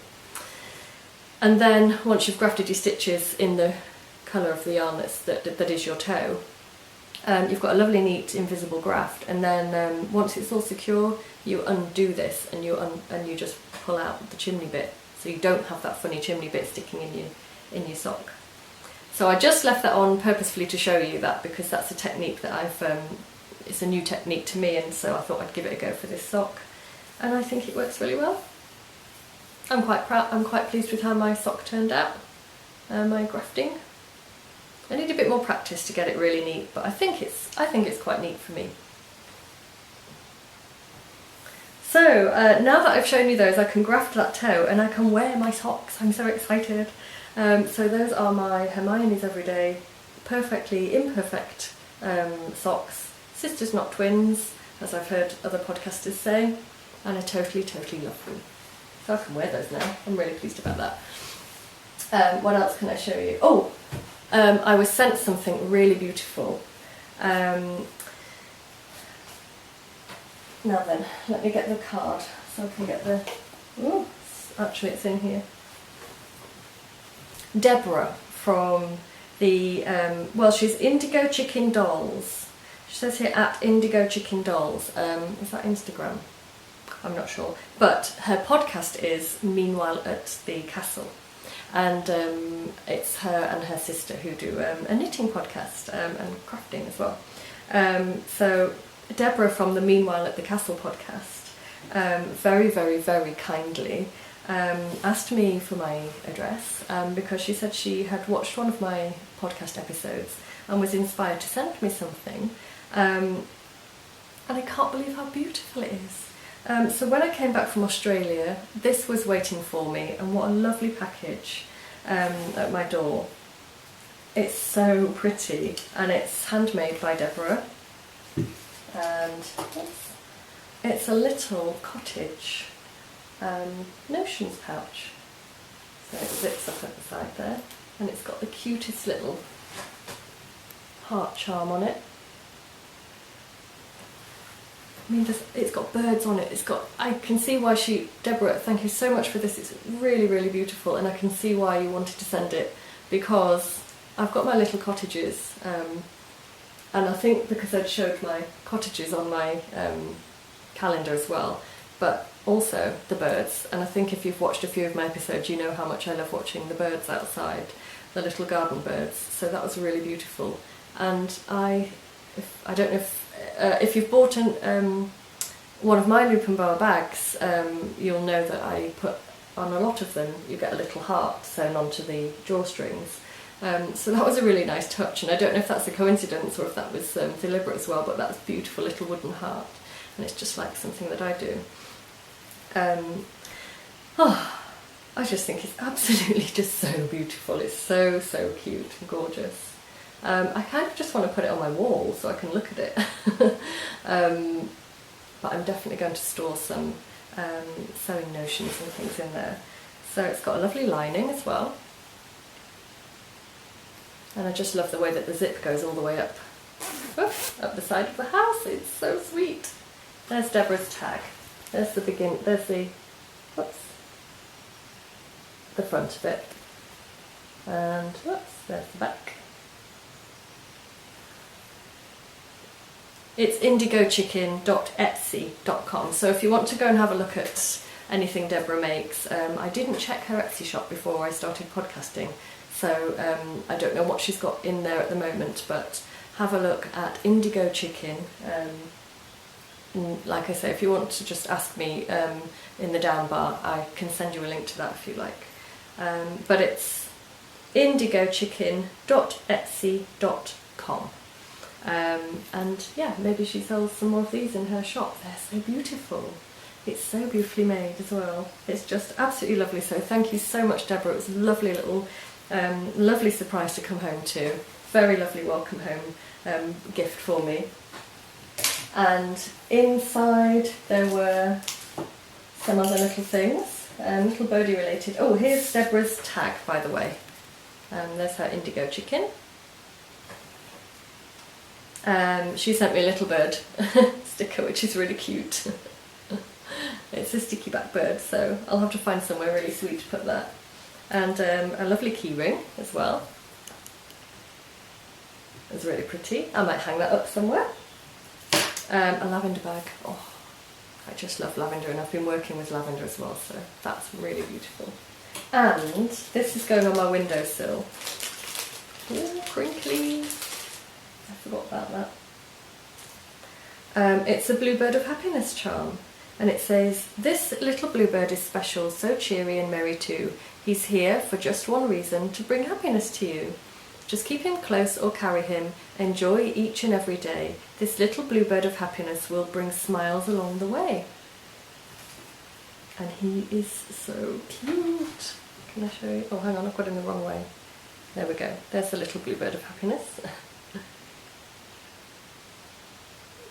And then once you've grafted your stitches in the colour of the yarn that is your toe, you've got a lovely neat invisible graft, and then once it's all secure, you undo this and you just pull out the chimney bit, so you don't have that funny chimney bit sticking in your sock. So I just left that on purposefully to show you that, because that's a technique that it's a new technique to me, and so I thought I'd give it a go for this sock, and I think it works really well. I'm quite proud. I'm quite pleased with how my sock turned out, my grafting. I need a bit more practice to get it really neat, but I think it's quite neat for me. So now that I've shown you those, I can graft that toe and I can wear my socks. I'm so excited. So those are my Hermione's Everyday perfectly imperfect socks. Sisters not twins, as I've heard other podcasters say, and I totally love them. So I can wear those now. I'm really pleased about that. What else can I show you? Oh, I was sent something really beautiful. Now then, let me get the card so I can get the... Oh, actually it's in here. Deborah from the... well, she's Indigo Chicken Dolls. She says here at Indigo Chicken Dolls. Is that Instagram? I'm not sure, but her podcast is Meanwhile at the Castle, and it's her and her sister who do a knitting podcast and crafting as well. So Deborah from the Meanwhile at the Castle podcast very kindly asked me for my address because she said she had watched one of my podcast episodes and was inspired to send me something, and I can't believe how beautiful it is. So when I came back from Australia, this was waiting for me, and what a lovely package at my door. It's so pretty, and it's handmade by Deborah, and it's a little cottage notions pouch. So it zips up at the side there, and it's got the cutest little heart charm on it. I mean, it's got birds on it. I can see why Deborah, thank you so much for this. It's really, really beautiful, and I can see why you wanted to send it, because I've got my little cottages, and I think because I'd showed my cottages on my calendar as well, but also the birds. And I think if you've watched a few of my episodes, you know how much I love watching the birds outside, the little garden birds. So that was really beautiful. And I don't know if you've bought one of my Loop and Bar bags, you'll know that I put on a lot of them, you get a little heart sewn onto the drawstrings. So that was a really nice touch, and I don't know if that's a coincidence or if that was deliberate as well, but that's a beautiful little wooden heart, and it's just like something that I do. I just think it's absolutely just so beautiful. It's so, so cute and gorgeous. I kind of just want to put it on my wall so I can look at it. But I'm definitely going to store some sewing notions and things in there. So it's got a lovely lining as well. And I just love the way that the zip goes all the way up the side of the house. It's so sweet. There's Deborah's tag. There's the front of it. And there's the back. It's indigochicken.etsy.com. So if you want to go and have a look at anything Deborah makes, I didn't check her Etsy shop before I started podcasting. So I don't know what she's got in there at the moment, but have a look at Indigo Chicken. Like I say, if you want to just ask me in the down bar, I can send you a link to that if you like. But it's indigochicken.etsy.com. And yeah, maybe she sells some more of these in her shop. They're so beautiful. It's so beautifully made as well. It's just absolutely lovely. So thank you so much, Deborah. It was a lovely little lovely surprise to come home to. Very lovely welcome home gift for me. And inside there were some other little things, little birdie related. Oh, here's Deborah's tag, by the way. There's her indigo chicken. She sent me a little bird sticker, which is really cute. It's a sticky back bird, so I'll have to find somewhere really sweet to put that. And a lovely key ring as well. It's really pretty. I might hang that up somewhere. A lavender bag. Oh, I just love lavender, and I've been working with lavender as well, so that's really beautiful. And this is going on my windowsill. Ooh, crinkly. I forgot about that. It's a Bluebird of Happiness charm. And it says, "This little bluebird is special, so cheery and merry too. He's here for just one reason, to bring happiness to you. Just keep him close or carry him. Enjoy each and every day. This little bluebird of happiness will bring smiles along the way." And he is so cute. Can I show you? Oh, hang on, I've got him the wrong way. There we go. There's the little bluebird of happiness.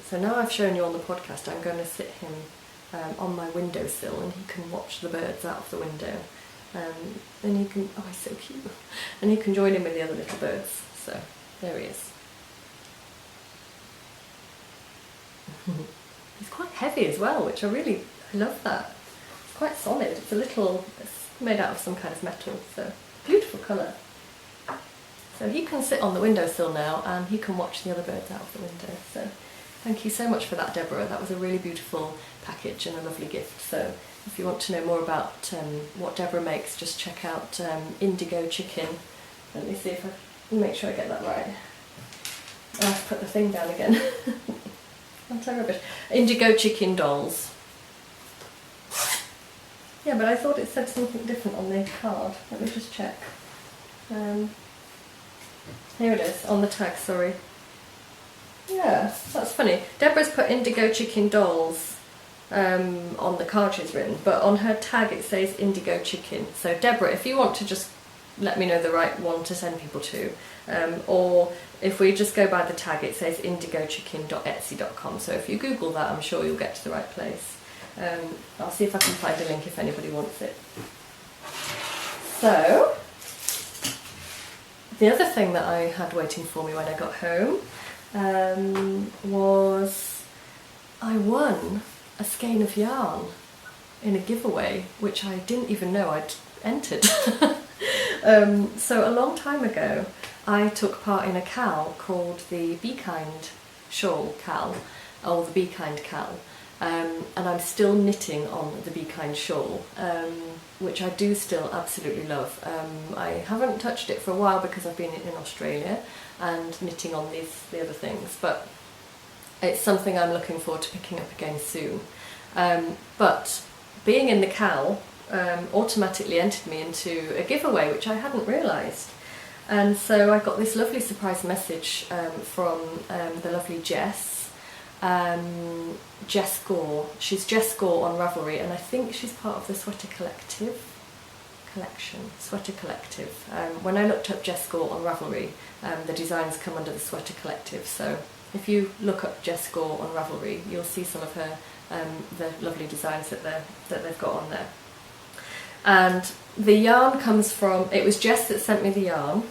So now I've shown you on the podcast, I'm going to sit him on my windowsill, and he can watch the birds out of the window. And he can, oh, he's so cute. And he can join in with the other little birds. So there he is. He's quite heavy as well, which I love that. It's quite solid. It's made out of some kind of metal, so beautiful colour. So he can sit on the windowsill now, and he can watch the other birds out of the window. So thank you so much for that, Deborah. That was a really beautiful package and a lovely gift. So if you want to know more about what Deborah makes, just check out Indigo Chicken. Let me see if I can make sure I get that right. I have to put the thing down again. I'm so rubbish. Indigo Chicken Dolls. Yeah, but I thought it said something different on the card. Let me just check. Here it is, on the tag, sorry. Yeah, that's funny. Deborah's put Indigo Chicken Dolls on the card she's written, but on her tag it says Indigo Chicken. So Deborah, if you want to just let me know the right one to send people to. Or if we just go by the tag, it says indigochicken.etsy.com. So if you Google that, I'm sure you'll get to the right place. I'll see if I can find a link if anybody wants it. So, the other thing that I had waiting for me when I got home was I won a skein of yarn in a giveaway, which I didn't even know I'd entered. So a long time ago, I took part in a CAL called the Be Kind Shawl CAL, or the Be Kind CAL, and I'm still knitting on the Be Kind shawl, which I do still absolutely love. I haven't touched it for a while because I've been in Australia and knitting on the other things, but it's something I'm looking forward to picking up again soon. But being in the CAL automatically entered me into a giveaway, which I hadn't realised. And so I got this lovely surprise message from the lovely Jess. Jess Gore. She's Jess Gore on Ravelry, and I think she's part of the Sweater Collective. When I looked up Jess Gore on Ravelry, the designs come under the Sweater Collective, so if you look up Jess Gore on Ravelry, you'll see some of her the lovely designs that they've got on there. And the yarn comes from, it was Jess that sent me the yarn,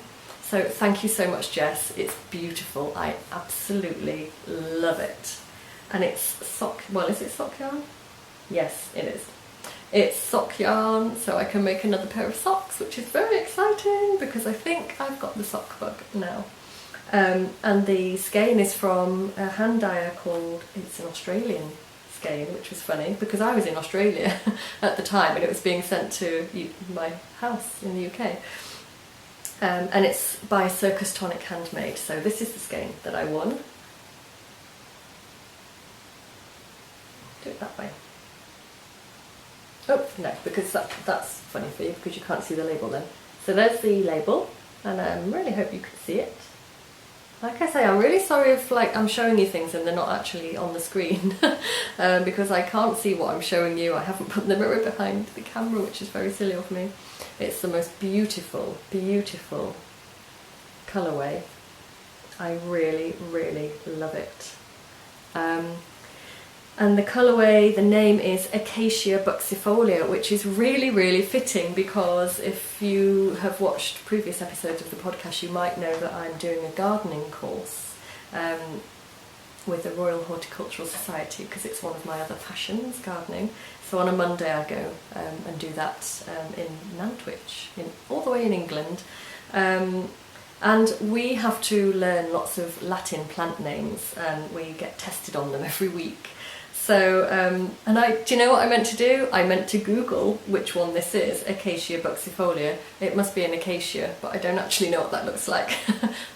so thank you so much, Jess. It's beautiful. I absolutely love it. And it's sock, well, is it sock yarn? Yes, it is. It's sock yarn, so I can make another pair of socks, which is very exciting because I think I've got the sock bug now. And the skein is from a hand dyer called, it's an Australian skein, which was funny because I was in Australia at the time and it was being sent to my house in the UK. And it's by Circus Tonic Handmade, so this is the skein that I won. Do it that way. Oh, no, because that's funny for you because you can't see the label then. So there's the label, and I really hope you can see it. Like I say, I'm really sorry if I'm showing you things and they're not actually on the screen because I can't see what I'm showing you. I haven't put the mirror behind the camera, which is very silly of me. It's the most beautiful, beautiful colourway. I really, really love it. And the colourway, the name is Acacia Buxifolia, which is really, really fitting because if you have watched previous episodes of the podcast, you might know that I'm doing a gardening course with the Royal Horticultural Society because it's one of my other passions, gardening. So on a Monday I go and do that in Nantwich, all the way in England. And we have to learn lots of Latin plant names and we get tested on them every week. So, do you know what I meant to do? I meant to Google which one this is, Acacia buxifolia. It must be an acacia, but I don't actually know what that looks like.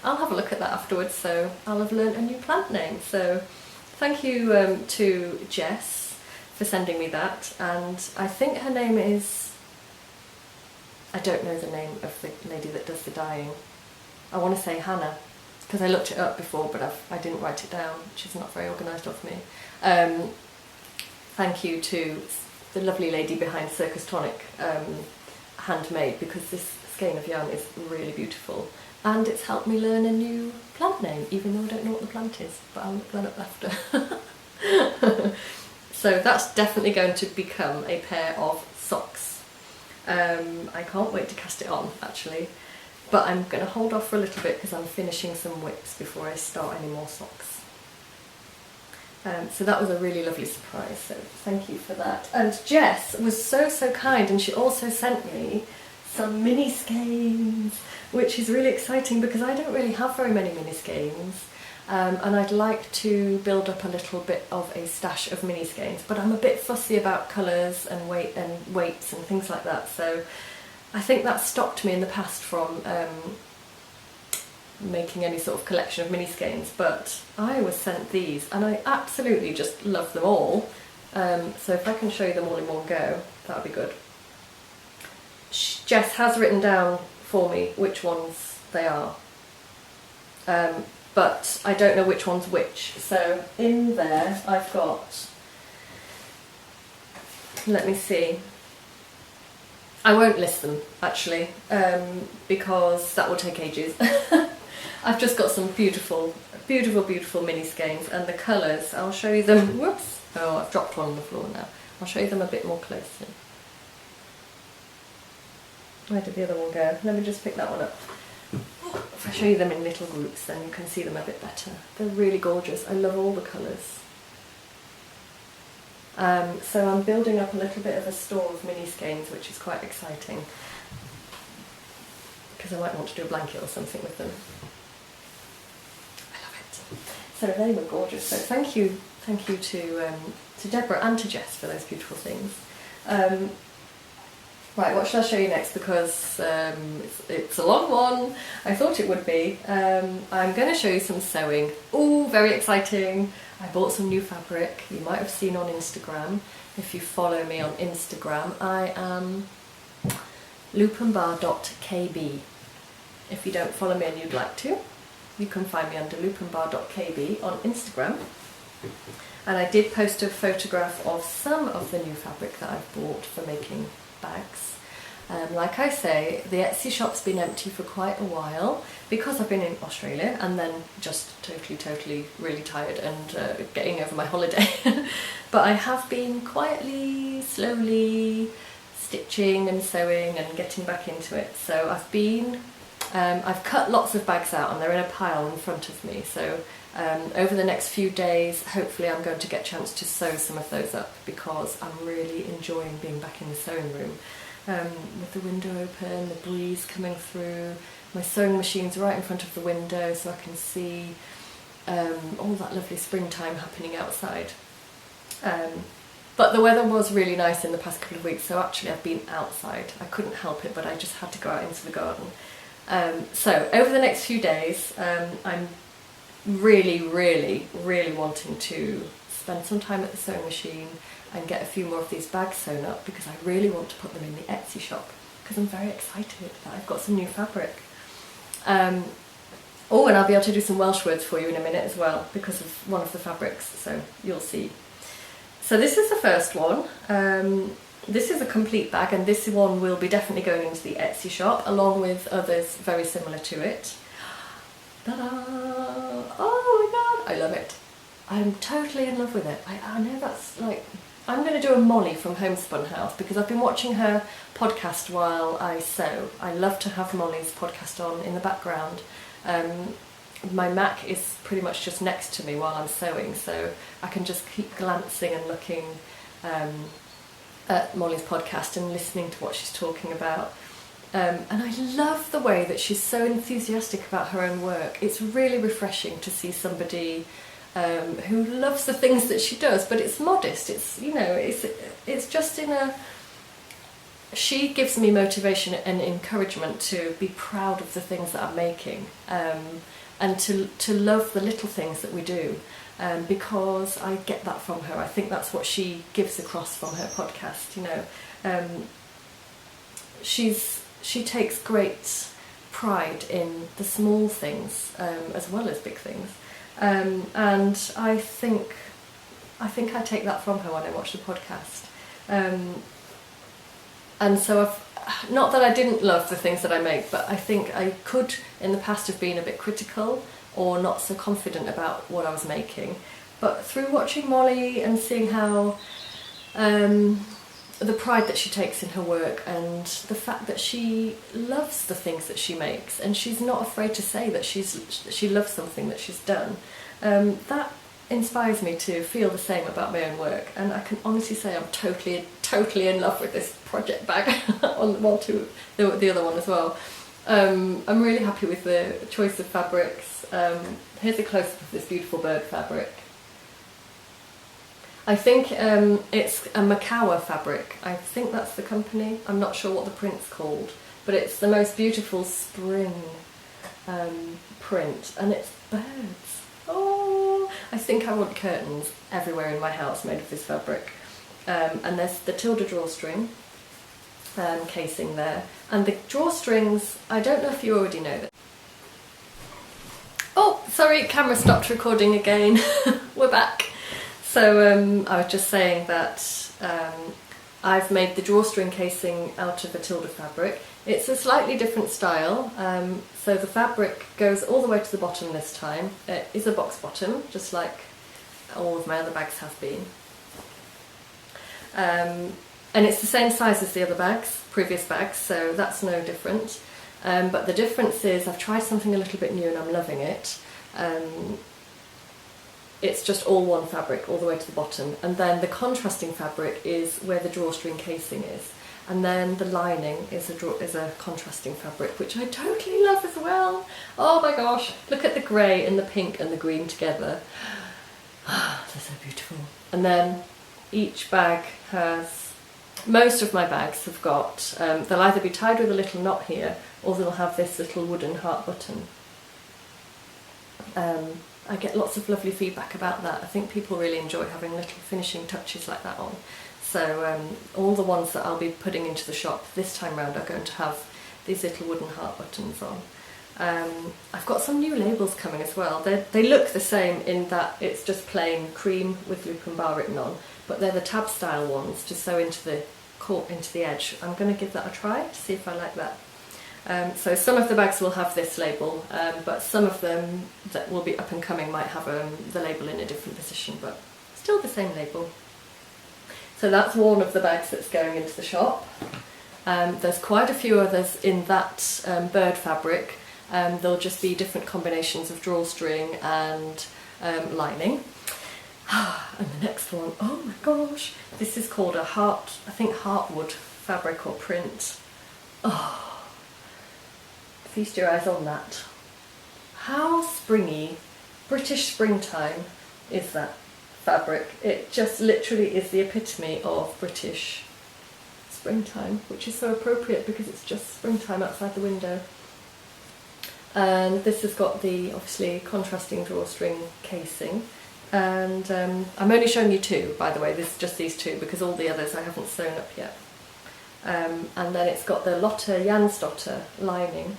I'll have a look at that afterwards, so I'll have learned a new plant name. So, thank you to Jess for sending me that, and I think her name is, I don't know the name of the lady that does the dyeing. I want to say Hannah, because I looked it up before, but I didn't write it down, which is not very organised of me. Thank you to the lovely lady behind Circus Tonic Handmade, because this skein of yarn is really beautiful and it's helped me learn a new plant name, even though I don't know what the plant is, but I'll look that up after. So that's definitely going to become a pair of socks. I can't wait to cast it on, actually, but I'm going to hold off for a little bit because I'm finishing some whips before I start any more socks. So that was a really lovely surprise, so thank you for that. And Jess was so kind, and she also sent me some mini skeins, which is really exciting because I don't really have very many mini skeins, and I'd like to build up a little bit of a stash of mini skeins, but I'm a bit fussy about colours and weights and things like that, so I think that stopped me in the past from making any sort of collection of mini skeins, but I was sent these and I absolutely just love them all. So if I can show you them all in one go, that would be good. Jess has written down for me which ones they are, but I don't know which one's which. So in there I've got, let me see, I won't list them actually, because that will take ages. I've just got some beautiful, beautiful, beautiful mini skeins, and the colours, I'll show you them. Whoops! Oh, I've dropped one on the floor now. I'll show you them a bit more closely. Where did the other one go? Let me just pick that one up. If I show you them in little groups, then you can see them a bit better. They're really gorgeous. I love all the colours. So I'm building up a little bit of a store of mini skeins, which is quite exciting, because I might want to do a blanket or something with them. I love it. So they were gorgeous. So thank you to Deborah and to Jess for those beautiful things. Right, what shall I show you next? Because it's a long one. I thought it would be. I'm going to show you some sewing. Oh, very exciting. I bought some new fabric. You might have seen on Instagram. If you follow me on Instagram, I am loopandbar.kb. If you don't follow me and you'd like to, you can find me under loopandbar.kb on Instagram. And I did post a photograph of some of the new fabric that I've bought for making bags. Like I say, the Etsy shop's been empty for quite a while because I've been in Australia and then just totally really tired and getting over my holiday. But I have been quietly, slowly stitching and sewing and getting back into it. So I've cut lots of bags out and they're in a pile in front of me. So over the next few days, hopefully I'm going to get a chance to sew some of those up, because I'm really enjoying being back in the sewing room. With the window open, the breeze coming through, my sewing machine's right in front of the window so I can see all that lovely springtime happening outside. But the weather was really nice in the past couple of weeks, so actually I've been outside. I couldn't help it, but I just had to go out into the garden. So over the next few days, I'm really wanting to spend some time at the sewing machine and get a few more of these bags sewn up, because I really want to put them in the Etsy shop, because I'm very excited that I've got some new fabric. Oh, and I'll be able to do some Welsh words for you in a minute as well, because of one of the fabrics, so you'll see. So this is the first one. This is a complete bag, and this one will be definitely going into the Etsy shop, along with others very similar to it. Ta-da! Oh my god, I love it. I'm totally in love with it. I know that's like... I'm going to do a Molly from Homespun House, because I've been watching her podcast while I sew. I love to have Molly's podcast on in the background. My Mac is pretty much just next to me while I'm sewing, so I can just keep glancing and looking at Molly's podcast and listening to what she's talking about. And I love the way that she's so enthusiastic about her own work. It's really refreshing to see somebody who loves the things that she does, but it's modest. It's, you know, it's just in a... She gives me motivation and encouragement to be proud of the things that I'm making, and to love the little things that we do, because I get that from her. I think that's what she gives across from her podcast. You know, she takes great pride in the small things as well as big things. And I think I take that from her when I watch the podcast. And so not that I didn't love the things that I make, but I think I could in the past have been a bit critical or not so confident about what I was making. But through watching Molly and seeing how the pride that she takes in her work, and the fact that she loves the things that she makes, and she's not afraid to say that she loves something that she's done, that inspires me to feel the same about my own work. And I can honestly say I'm totally in love with this project bag, the other one as well. I'm really happy with the choice of fabrics. Here's a close-up of this beautiful bird fabric. I think it's a Macawa fabric. I think that's the company. I'm not sure what the print's called, but it's the most beautiful spring print, and it's birds. Oh, I think I want curtains everywhere in my house made of this fabric. And there's the Tilda drawstring casing there, and the drawstrings, I don't know if you already know that. Oh, sorry, camera stopped recording again. We're back. So I was just saying that I've made the drawstring casing out of Matilda fabric. It's a slightly different style, so the fabric goes all the way to the bottom this time. It is a box bottom, just like all of my other bags have been. And it's the same size as the other bags, previous bags, so that's no different. But the difference is I've tried something a little bit new and I'm loving it. It's just all one fabric all the way to the bottom, and then the contrasting fabric is where the drawstring casing is, and then the lining is a contrasting fabric, which I totally love as well. Oh my gosh, look at the grey and the pink and the green together. They're so beautiful. And then each bag has, most of my bags have got, they'll either be tied with a little knot here, or they'll have this little wooden heart button. I get lots of lovely feedback about that. I think people really enjoy having little finishing touches like that on. So all the ones that I'll be putting into the shop this time round are going to have these little wooden heart buttons on. I've got some new labels coming as well. They look the same in that it's just plain cream with loop and bar written on, but they're the tab style ones to sew into the edge. I'm going to give that a try to see if I like that. So some of the bags will have this label, but some of them that will be up and coming might have the label in a different position, but still the same label. So that's one of the bags that's going into the shop. There's quite a few others in that bird fabric. There'll just be different combinations of drawstring and lining. And the next one, oh my gosh, this is called a heartwood fabric or print. Oh. Feast your eyes on that. How springy, British springtime is that fabric. It just literally is the epitome of British springtime, which is so appropriate because it's just springtime outside the window. And this has got the obviously contrasting drawstring casing. And I'm only showing you two, by the way, this is just these two because all the others I haven't sewn up yet. And then it's got the Lotte Jansdotter lining.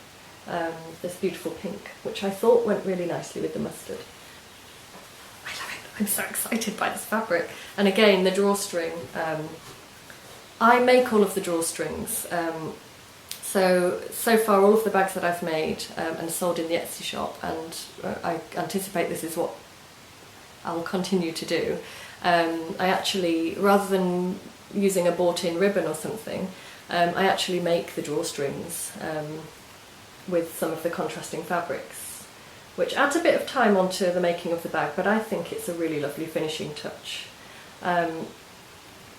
This beautiful pink, which I thought went really nicely with the mustard. I love it. I'm so excited by this fabric. And again, the drawstring. I make all of the drawstrings. So far all of the bags that I've made and sold in the Etsy shop, and I anticipate this is what I'll continue to do. I actually, rather than using a bought-in ribbon or something, I actually make the drawstrings with some of the contrasting fabrics, which adds a bit of time onto the making of the bag, but I think it's a really lovely finishing touch. And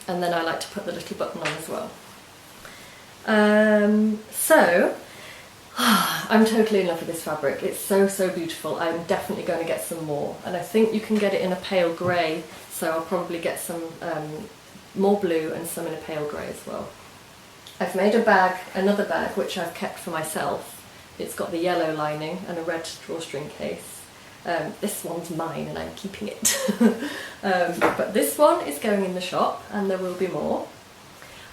then I like to put the little button on as well. So I'm totally in love with this fabric. It's so beautiful. I'm definitely going to get some more, and I think you can get it in a pale grey, so I'll probably get some more blue and some in a pale grey as well. I've made another bag which I've kept for myself. It's got the yellow lining and a red drawstring case. This one's mine and I'm keeping it. But this one is going in the shop and there will be more.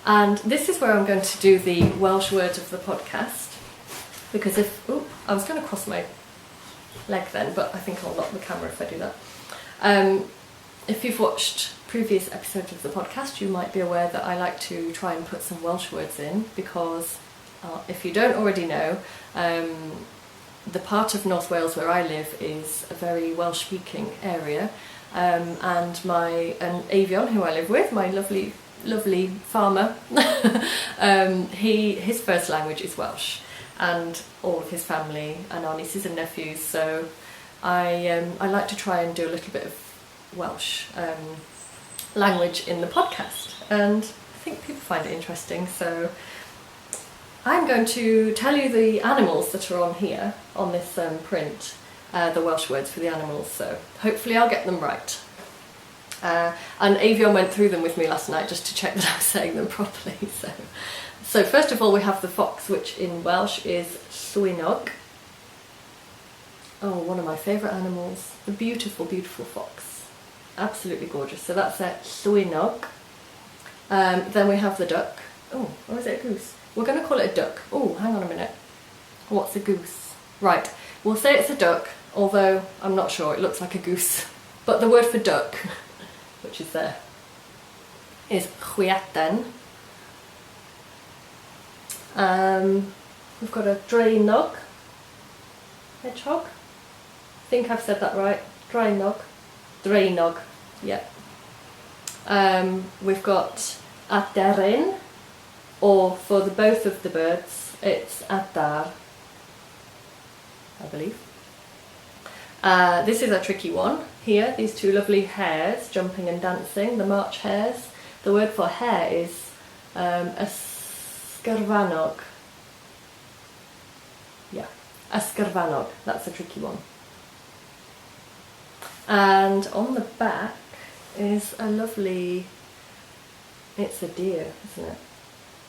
And this is where I'm going to do the Welsh word of the podcast. Because I was going to cross my leg then, but I think I'll lock the camera if I do that. If you've watched previous episodes of the podcast, you might be aware that I like to try and put some Welsh words in because if you don't already know, the part of North Wales where I live is a very Welsh-speaking area, and Avion, who I live with, my lovely farmer, his first language is Welsh, and all of his family and our nieces and nephews. So I like to try and do a little bit of Welsh language in the podcast, and I think people find it interesting. So I'm going to tell you the animals that are on here, on this print, the Welsh words for the animals, so hopefully I'll get them right. And Avion went through them with me last night just to check that I was saying them properly. So first of all we have the fox, which in Welsh is llwynog. Oh, one of my favourite animals, the beautiful fox. Absolutely gorgeous. So that's a llwynog. Then we have the duck. Oh, or is it a goose? We're going to call it a duck. Oh, hang on a minute. What's a goose? Right, we'll say it's a duck, although I'm not sure, it looks like a goose. But the word for duck, which is there, is chwiaten. We've got a Draenog hedgehog. I think I've said that right. Draenog, yeah. We've got Aderen, or for both of the birds, it's Adar, I believe. This is a tricky one here, these two lovely hares jumping and dancing, the March hares. The word for hare is Ysgyrfanog. Yeah, Ysgyrfanog, that's a tricky one. And on the back is a lovely, it's a deer, isn't it?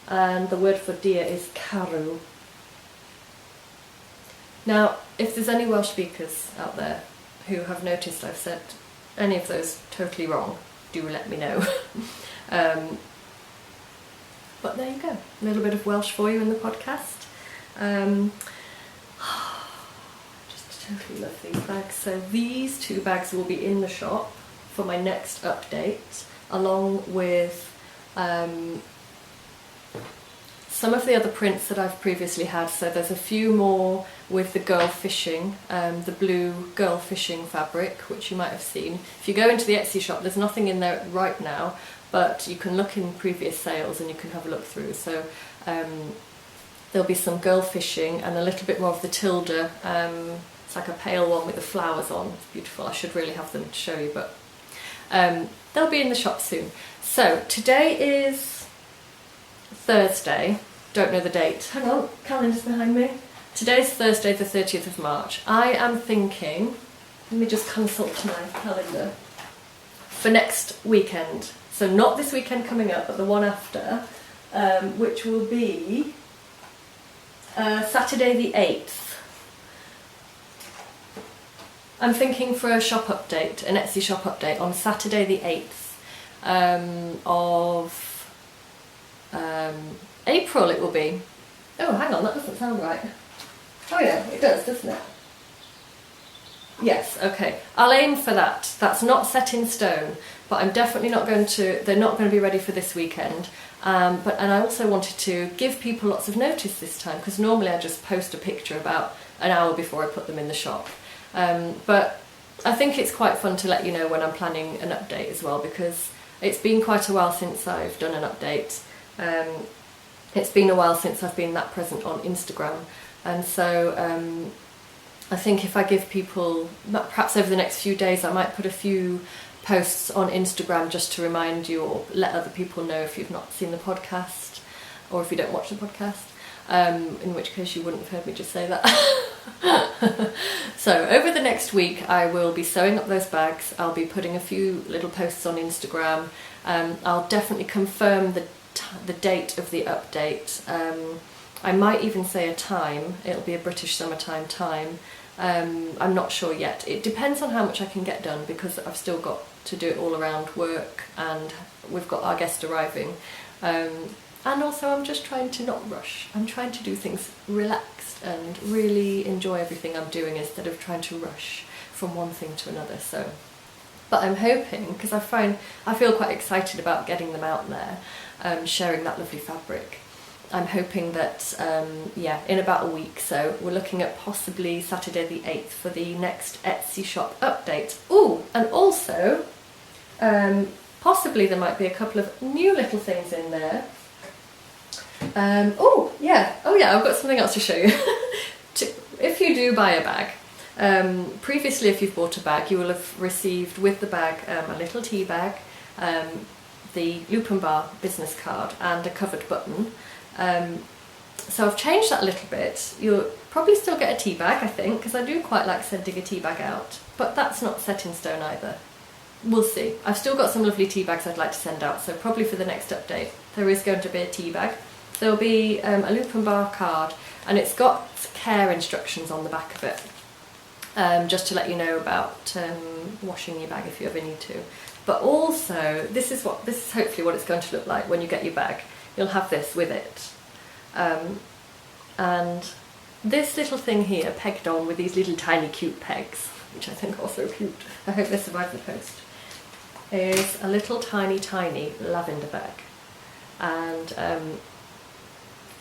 And the word for deer is carw. Now, if there's any Welsh speakers out there who have noticed I've said any of those totally wrong, do let me know. But there you go, a little bit of Welsh for you in the podcast. Just totally love these bags. So these two bags will be in the shop for my next update, along with some of the other prints that I've previously had. So there's a few more with the girl fishing, the blue girl fishing fabric, which you might have seen. If you go into the Etsy shop, there's nothing in there right now, but you can look in previous sales and you can have a look through. So there'll be some girl fishing and a little bit more of the Tilda. It's like a pale one with the flowers on. It's beautiful. I should really have them to show you, but they'll be in the shop soon. So today is Thursday, don't know the date. Hang on, calendar's behind me. Today's Thursday the 30th of March. I am thinking, let me just consult my calendar, for next weekend. So not this weekend coming up, but the one after, which will be Saturday the 8th. I'm thinking for a shop update, an Etsy shop update on Saturday the 8th of April it will be. Oh, hang on, that doesn't sound right. Oh yeah, it does, doesn't it? Yes, okay. I'll aim for that. That's not set in stone, but I'm definitely not going to, they're not going to be ready for this weekend. And I also wanted to give people lots of notice this time, because normally I just post a picture about an hour before I put them in the shop. But I think it's quite fun to let you know when I'm planning an update as well, because it's been quite a while since I've done an update. It's been a while since I've been that present on Instagram, and so I think if I give people, perhaps over the next few days, I might put a few posts on Instagram just to remind you or let other people know if you've not seen the podcast or if you don't watch the podcast, in which case you wouldn't have heard me just say that. So over the next week I will be sewing up those bags. I'll be putting a few little posts on Instagram. I'll definitely confirm the date of the update. I might even say a time. It'll be a British summertime time. I'm not sure yet. It depends on how much I can get done, because I've still got to do it all around work and we've got our guest arriving. And also I'm just trying to not rush. I'm trying to do things relaxed and really enjoy everything I'm doing instead of trying to rush from one thing to another. So, but I'm hoping, because I feel quite excited about getting them out there, sharing that lovely fabric. I'm hoping that, yeah, in about a week, so we're looking at possibly Saturday the 8th for the next Etsy shop update. Ooh, and also, possibly there might be a couple of new little things in there. Oh yeah, I've got something else to show you. If you do buy a bag, previously if you've bought a bag, you will have received with the bag a little tea bag, the Loop and Bar business card and a covered button. So I've changed that a little bit. You'll probably still get a tea bag, I think, because I do quite like sending a tea bag out, but that's not set in stone either. We'll see. I've still got some lovely tea bags I'd like to send out, so probably for the next update there is going to be a tea bag. There'll be a Loop and Bar card, and it's got care instructions on the back of it, just to let you know about washing your bag if you ever need to. But also, this is hopefully what it's going to look like when you get your bag. You'll have this with it. And this little thing here, pegged on with these little tiny cute pegs, which I think are so cute, I hope they survive the post, is a little tiny lavender bag. And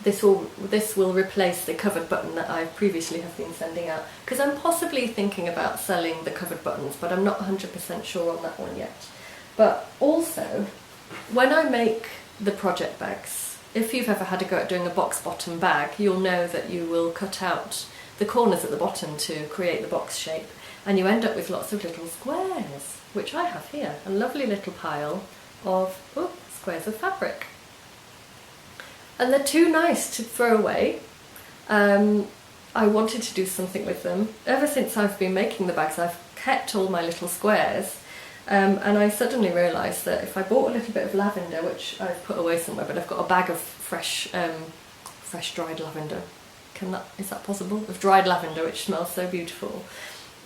this will replace the covered button that I previously have been sending out, because I'm possibly thinking about selling the covered buttons, but I'm not 100% sure on that one yet. But also, when I make the project bags, if you've ever had a go at doing a box bottom bag, you'll know that you will cut out the corners at the bottom to create the box shape, and you end up with lots of little squares, which I have here, a lovely little pile of squares of fabric. And they're too nice to throw away. I wanted to do something with them. Ever since I've been making the bags, I've kept all my little squares, and I suddenly realised that if I bought a little bit of lavender, which I've put away somewhere, but I've got a bag of fresh dried lavender. Is that possible? Of dried lavender, which smells so beautiful.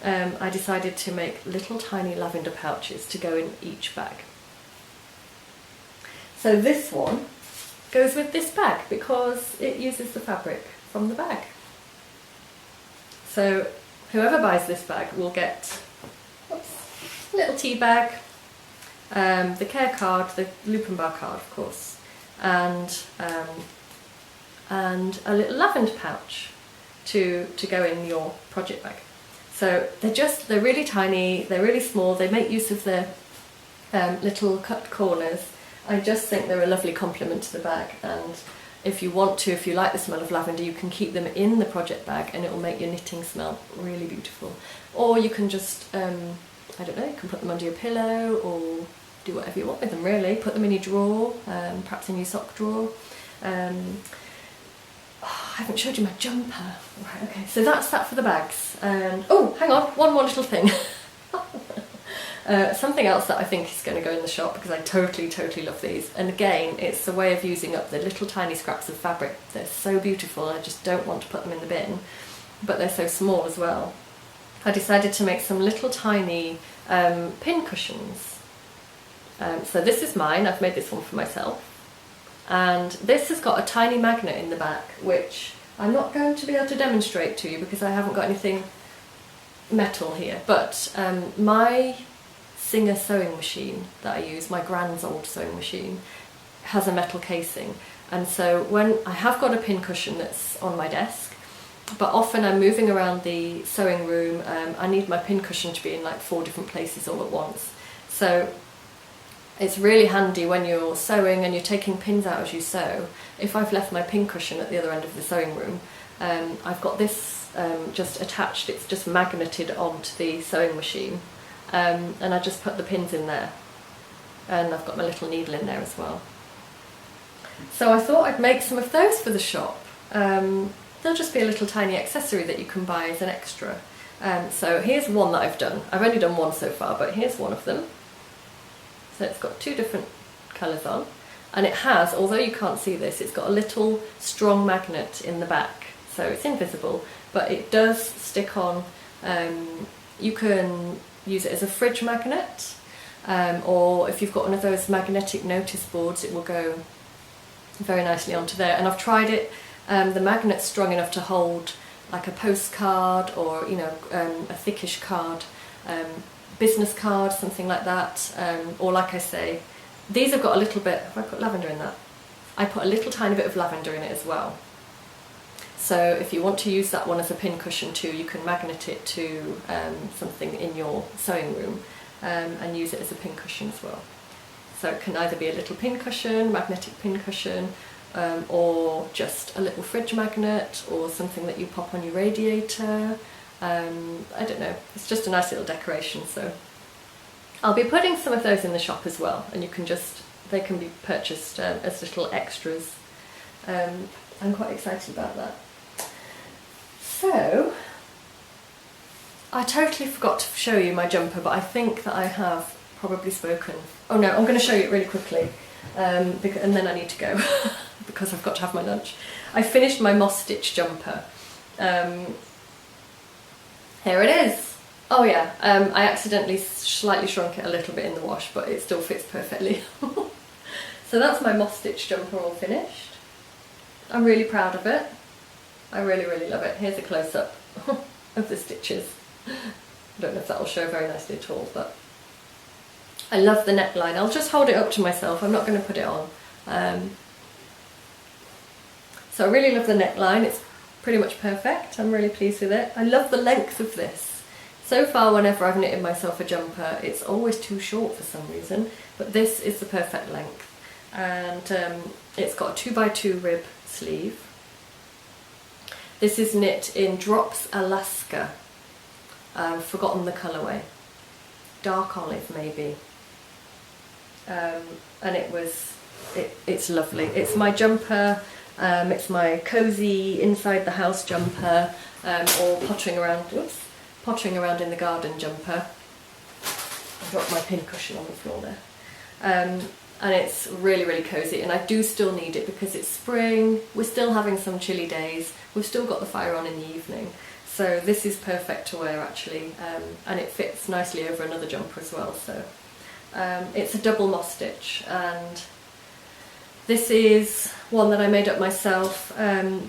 I decided to make little tiny lavender pouches to go in each bag. So this one goes with this bag because it uses the fabric from the bag. So whoever buys this bag will get a little tea bag, the care card, the Loop and Bar card of course, and a little lavender pouch to go in your project bag. So they're really tiny, they're really small, they make use of the little cut corners. I just think they're a lovely complement to the bag, and if you like the smell of lavender, you can keep them in the project bag and it will make your knitting smell really beautiful. Or you can just, I don't know, you can put them under your pillow or do whatever you want with them really. Put them in your drawer, perhaps in your sock drawer. I haven't showed you my jumper. Right, okay, so that's that for the bags. And oh, hang on, one more little thing. Something else that I think is going to go in the shop, because I totally love these. And again, it's a way of using up the little tiny scraps of fabric. They're so beautiful, I just don't want to put them in the bin, but they're so small as well. I decided to make some little tiny pin cushions. So this is mine, I've made this one for myself. And this has got a tiny magnet in the back, which I'm not going to be able to demonstrate to you because I haven't got anything metal here. But my Singer sewing machine that I use, my grand's old sewing machine, has a metal casing. And so when I have got a pin cushion that's on my desk, but often I'm moving around the sewing room, I need my pin cushion to be in like 4 different places all at once. So it's really handy when you're sewing and you're taking pins out as you sew. If I've left my pin cushion at the other end of the sewing room, I've got this just attached, it's just magneted onto the sewing machine, and I just put the pins in there, and I've got my little needle in there as well. So I thought I'd make some of those for the shop. They'll just be a little tiny accessory that you can buy as an extra. So here's one that I've done. I've only done one so far, but here's one of them. So it's got 2 different colours on, and it has, although you can't see this, it's got a little strong magnet in the back, so it's invisible, but it does stick on. You can use it as a fridge magnet, or if you've got one of those magnetic notice boards, it will go very nicely onto there. And I've tried it, the magnet's strong enough to hold like a postcard or a thickish card, business card, something like that, or like I say, these have got a little bit, have I put lavender in that? I put a little tiny bit of lavender in it as well. So if you want to use that one as a pin cushion too, you can magnet it to something in your sewing room and use it as a pin cushion as well. So it can either be a little pin cushion, magnetic pin cushion, or just a little fridge magnet, or something that you pop on your radiator. I don't know, it's just a nice little decoration. So I'll be putting some of those in the shop as well, and they can be purchased as little extras. I'm quite excited about that. So I totally forgot to show you my jumper, but I think that I have probably spoken. Oh no, I'm going to show you it really quickly, and then I need to go because I've got to have my lunch. I finished my moss stitch jumper. Here it is. Oh yeah, I accidentally slightly shrunk it a little bit in the wash, but it still fits perfectly. So that's my moss stitch jumper all finished. I'm really proud of it. I really love it. Here's a close-up of the stitches. I don't know if that will show very nicely at all, but I love the neckline. I'll just hold it up to myself. I'm not going to put it on. So So I really love the neckline, it's pretty much perfect, I'm really pleased with it. I love the length of this. So far whenever I've knitted myself a jumper, it's always too short for some reason, but this is the perfect length. And it's got a 2x2 rib sleeve. This is knit in Drops Alaska. I've forgotten the colourway. Dark olive maybe. And it's lovely. It's my jumper, it's my cosy inside the house jumper, or pottering around in the garden jumper. I dropped my pin cushion on the floor there. And it's really, really cosy, and I do still need it because it's spring, we're still having some chilly days, we've still got the fire on in the evening, so this is perfect to wear actually, and it fits nicely over another jumper as well. So it's a double moss stitch, and this is one that I made up myself,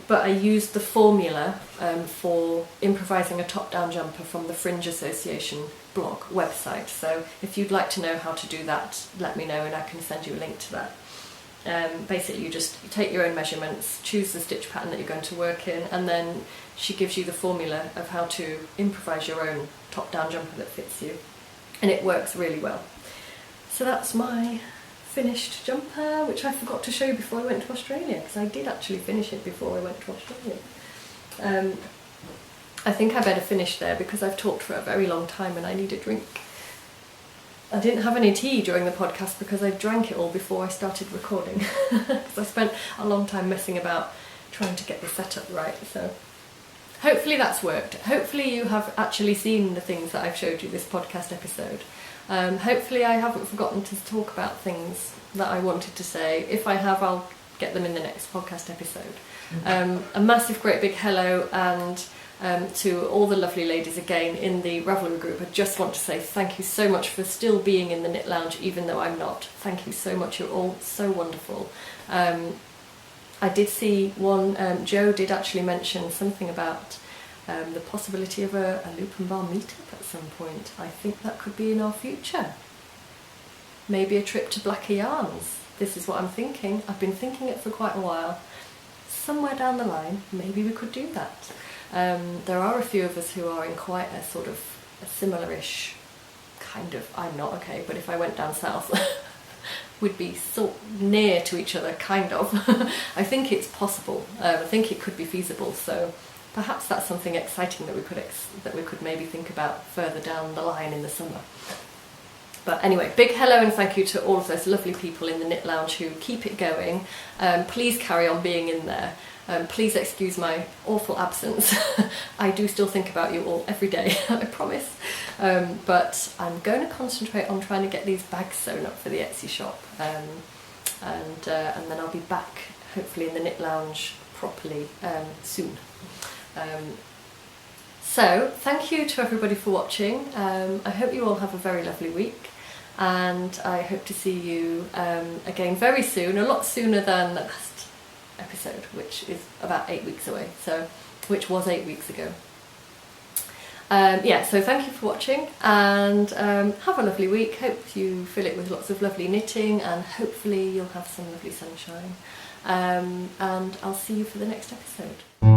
but I used the formula for improvising a top-down jumper from the Fringe Association blog website. So if you'd like to know how to do that, let me know and I can send you a link to that. Basically you take your own measurements, choose the stitch pattern that you're going to work in, and then she gives you the formula of how to improvise your own top-down jumper that fits you, and it works really well. So that's my finished jumper, which I forgot to show you before I went to Australia, because I did actually finish it before I went to Australia. I think I better finish there because I've talked for a very long time and I need a drink. I didn't have any tea during the podcast because I drank it all before I started recording, because I spent a long time messing about trying to get the setup right. So hopefully that's worked. Hopefully you have actually seen the things that I've showed you this podcast episode. Hopefully I haven't forgotten to talk about things that I wanted to say. If I have, I'll get them in the next podcast episode. A massive great big hello, and to all the lovely ladies again in the Ravelry group. I just want to say thank you so much for still being in the Knit Lounge even though I'm not. Thank you so much, you're all so wonderful. I did see one, Jo did actually mention something about the possibility of a loop and bar meetup at some point. I think that could be in our future. Maybe a trip to Blacker Yarns. This is what I'm thinking. I've been thinking it for quite a while. Somewhere down the line, maybe we could do that. There are a few of us who are in quite a sort of a similar-ish kind of, I'm not, okay, but if I went down south, we'd be so near to each other, kind of. I think it's possible. I think it could be feasible, so perhaps that's something exciting that we could maybe think about further down the line in the summer. But anyway, big hello and thank you to all of those lovely people in the Knit Lounge who keep it going. Please carry on being in there. Please excuse my awful absence. I do still think about you all every day, I promise. But I'm going to concentrate on trying to get these bags sewn up for the Etsy shop. And then I'll be back, hopefully in the Knit Lounge properly soon. So, thank you to everybody for watching. I hope you all have a very lovely week, and I hope to see you again very soon, a lot sooner than the last episode, which is about 8 weeks away, so which was 8 weeks ago. Yeah, so thank you for watching, and have a lovely week. Hope you fill it with lots of lovely knitting, and hopefully you'll have some lovely sunshine. And I'll see you for the next episode.